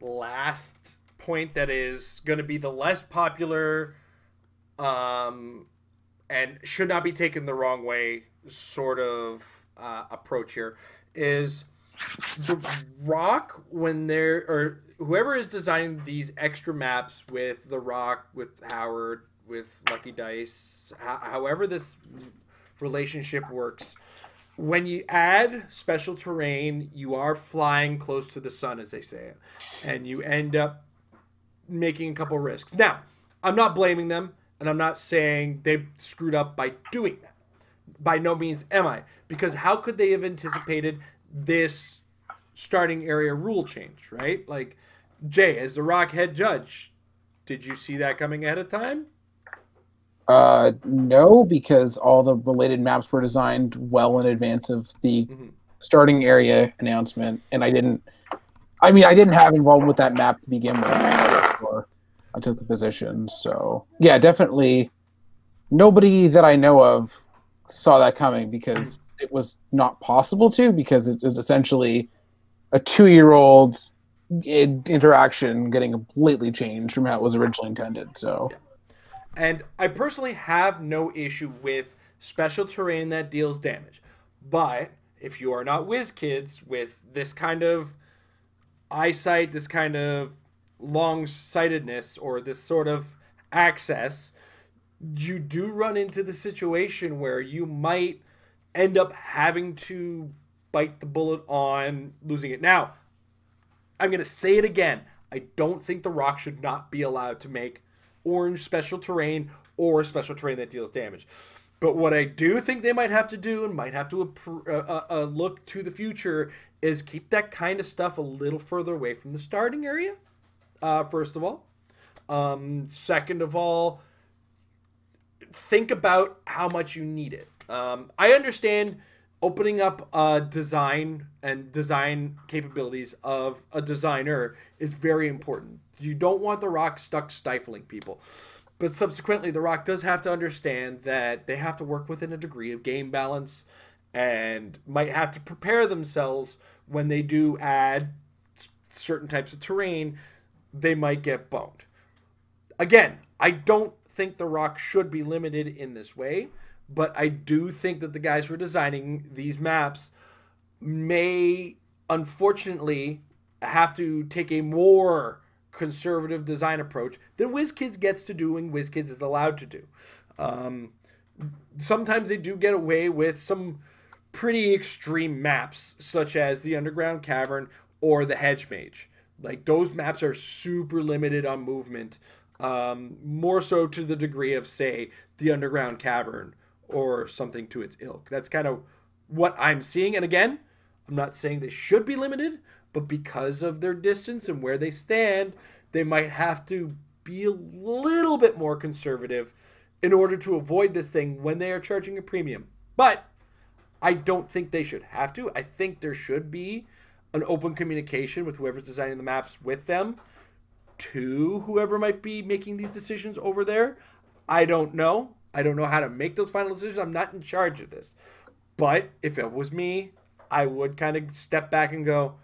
last point that is going to be the less popular, and should not be taken the wrong way sort of approach here is the Rock, when they're, or whoever is designing these extra maps with the Rock, with Howard, with Lucky Dice, however this relationship works, when you add special terrain, you are flying close to the sun, as they say it, and you end up making a couple risks. Now, I'm not blaming them, and I'm not saying they screwed up by doing that. By no means am I, because how could they have anticipated this starting area rule change, right? Like, Jay, as the Rock head judge, did you see that coming ahead of time? No, because all the related maps were designed well in advance of the starting area announcement, and I didn't have involvement with that map to begin with before I took the position. So yeah, definitely nobody that I know of saw that coming, because it was not possible to, because it is essentially a 2-year-old interaction getting completely changed from how it was originally intended. So. Yeah. And I personally have no issue with special terrain that deals damage. But if you are not whiz kids with this kind of eyesight, this kind of long-sightedness, or this sort of access, you do run into the situation where you might end up having to bite the bullet on losing it. Now, I'm going to say it again. I don't think the Rock should not be allowed to make orange special terrain or special terrain that deals damage. But what I do think they might have to do, and might have to look to the future, is keep that kind of stuff a little further away from the starting area, first of all. Second of all, think about how much you need it. I understand opening up design and design capabilities of a designer is very important. You don't want the Rock stuck stifling people. But subsequently, the Rock does have to understand that they have to work within a degree of game balance, and might have to prepare themselves when they do add certain types of terrain. They might get boned. Again, I don't think the Rock should be limited in this way, but I do think that the guys who are designing these maps may, unfortunately, have to take a more conservative design approach than WizKids gets to do and WizKids is allowed to do. Sometimes they do get away with some pretty extreme maps, such as the Underground Cavern or the Hedge Mage. Like, those maps are super limited on movement, more so to the degree of, say, the Underground Cavern or something to its ilk. That's kind of what I'm seeing. And again, I'm not saying they should be limited, but because of their distance and where they stand, they might have to be a little bit more conservative in order to avoid this thing when they are charging a premium. But I don't think they should have to. I think there should be an open communication with whoever's designing the maps with them to whoever might be making these decisions over there. I don't know. I don't know how to make those final decisions. I'm not in charge of this. But if it was me, I would kind of step back and go,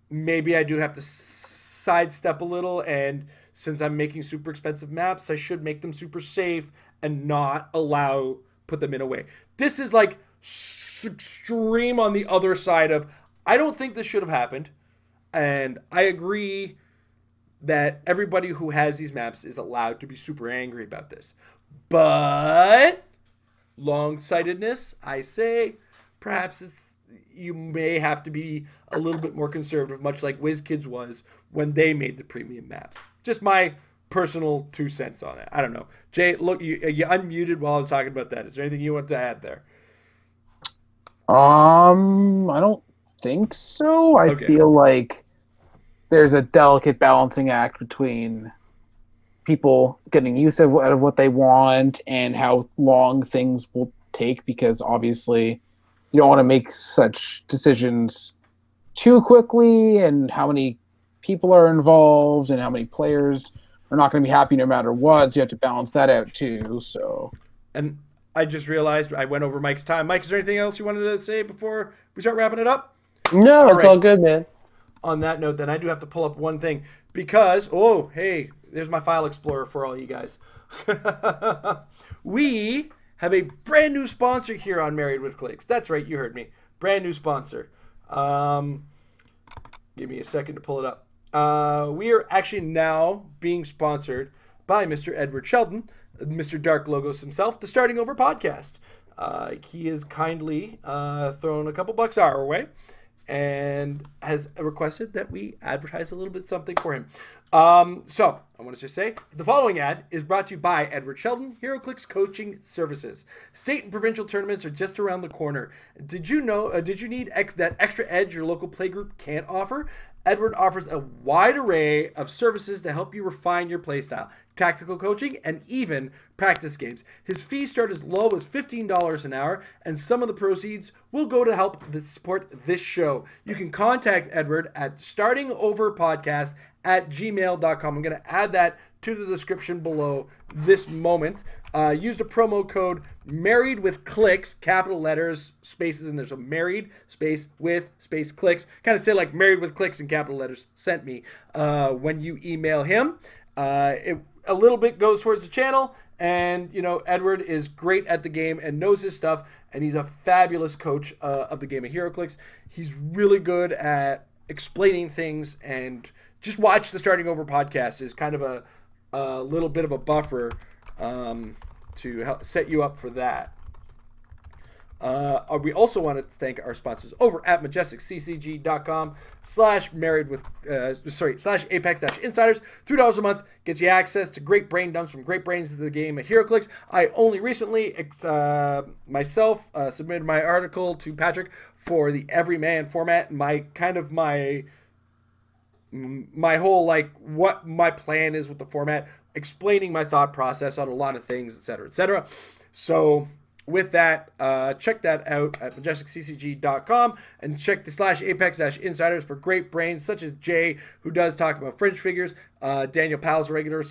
maybe I do have to sidestep a little, and since I'm making super expensive maps, I should make them super safe and not put them in a way. This is like extreme on the other side of, I don't think this should have happened, and I agree that everybody who has these maps is allowed to be super angry about this. But long-sightedness, I say, perhaps you may have to be a little bit more conservative, much like WizKids was when they made the premium maps. Just my personal 2 cents on it. I don't know. Jay, look, you unmuted while I was talking about that. Is there anything you want to add there? I don't think so. I feel like there's a delicate balancing act between people getting use out of what they want and how long things will take, because obviously you don't want to make such decisions too quickly, and how many people are involved and how many players are not going to be happy no matter what. So you have to balance that out too. So, and I just realized I went over Mike's time. Mike, is there anything else you wanted to say before we start wrapping it up? No, it's all good, man. On that note, then I do have to pull up one thing because, oh, hey, there's my file explorer for all you guys. We have a brand new sponsor here on Married with Clicks. That's right, you heard me. Brand new sponsor. Give me a second to pull it up. We are actually now being sponsored by Mr. Edward Sheldon, Mr. Dark Logos himself, the Starting Over podcast. He has kindly thrown a couple bucks our way and has requested that we advertise a little bit something for him. So I want to just say the following ad is brought to you by Edward Sheldon, HeroClix Coaching Services. State and provincial tournaments are just around the corner. Did you know? Did you need that extra edge your local playgroup can't offer? Edward offers a wide array of services to help you refine your playstyle, tactical coaching, and even practice games. His fees start as low as $15 an hour, and some of the proceeds will go to help support this show. You can contact Edward at startingoverpodcast@gmail.com. I'm going to add that to the description below this moment. Use the promo code Married with Clicks, capital letters, spaces, and there's a married space with space clicks. Kind of say like Married with Clicks in capital letters sent me when you email him. A little bit goes towards the channel, and you know Edward is great at the game and knows his stuff, and he's a fabulous coach of the game of HeroClix. He's really good at explaining things, and just watch the Starting Over podcast is kind of a little bit of a buffer to help set you up for that. We also want to thank our sponsors over at majesticccg.com/married with/apex-insiders. $3 a month gets you access to great brain dumps from great brains of the game of HeroClix. I only recently myself submitted my article to Patrick for the Everyman format. My whole like what my plan is with the format, explaining my thought process on a lot of things, etc., etc. So with that, check that out at majesticccg.com and check the /apex-insiders for great brains such as Jay, who does talk about French figures, Daniel Powell's a regular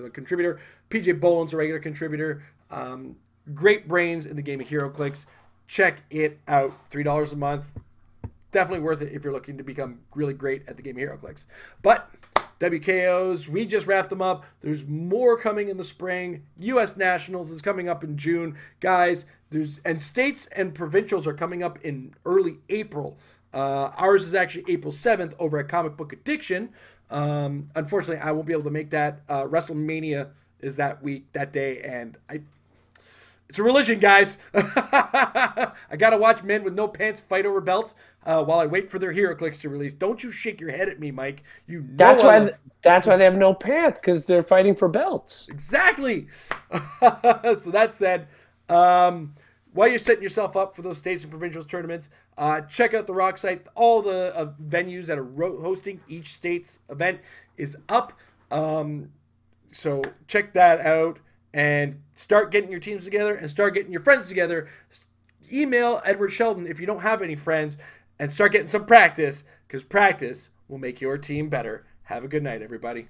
contributor, PJ Boland's a regular contributor. Great brains in the game of HeroClix. Check it out. $3 a month. Definitely worth it if you're looking to become really great at the game of HeroClix. But WKOs, we just wrapped them up. There's more coming in the spring. U.S. Nationals is coming up in June. Guys, and states and provincials are coming up in early April. Ours is actually April 7th over at Comic Book Addiction. Unfortunately, I won't be able to make that. WrestleMania is that day, and it's a religion, guys. I gotta watch men with no pants fight over belts while I wait for their HeroClix to release. Don't you shake your head at me, Mike. You know that's why they have no pants, because they're fighting for belts. Exactly. So that said, while you're setting yourself up for those states and provincials tournaments, check out the Rock site. All the venues that are hosting each state's event is up. So check that out. And start getting your teams together and start getting your friends together. Email Edward Sheldon if you don't have any friends and start getting some practice, because practice will make your team better. Have a good night, everybody.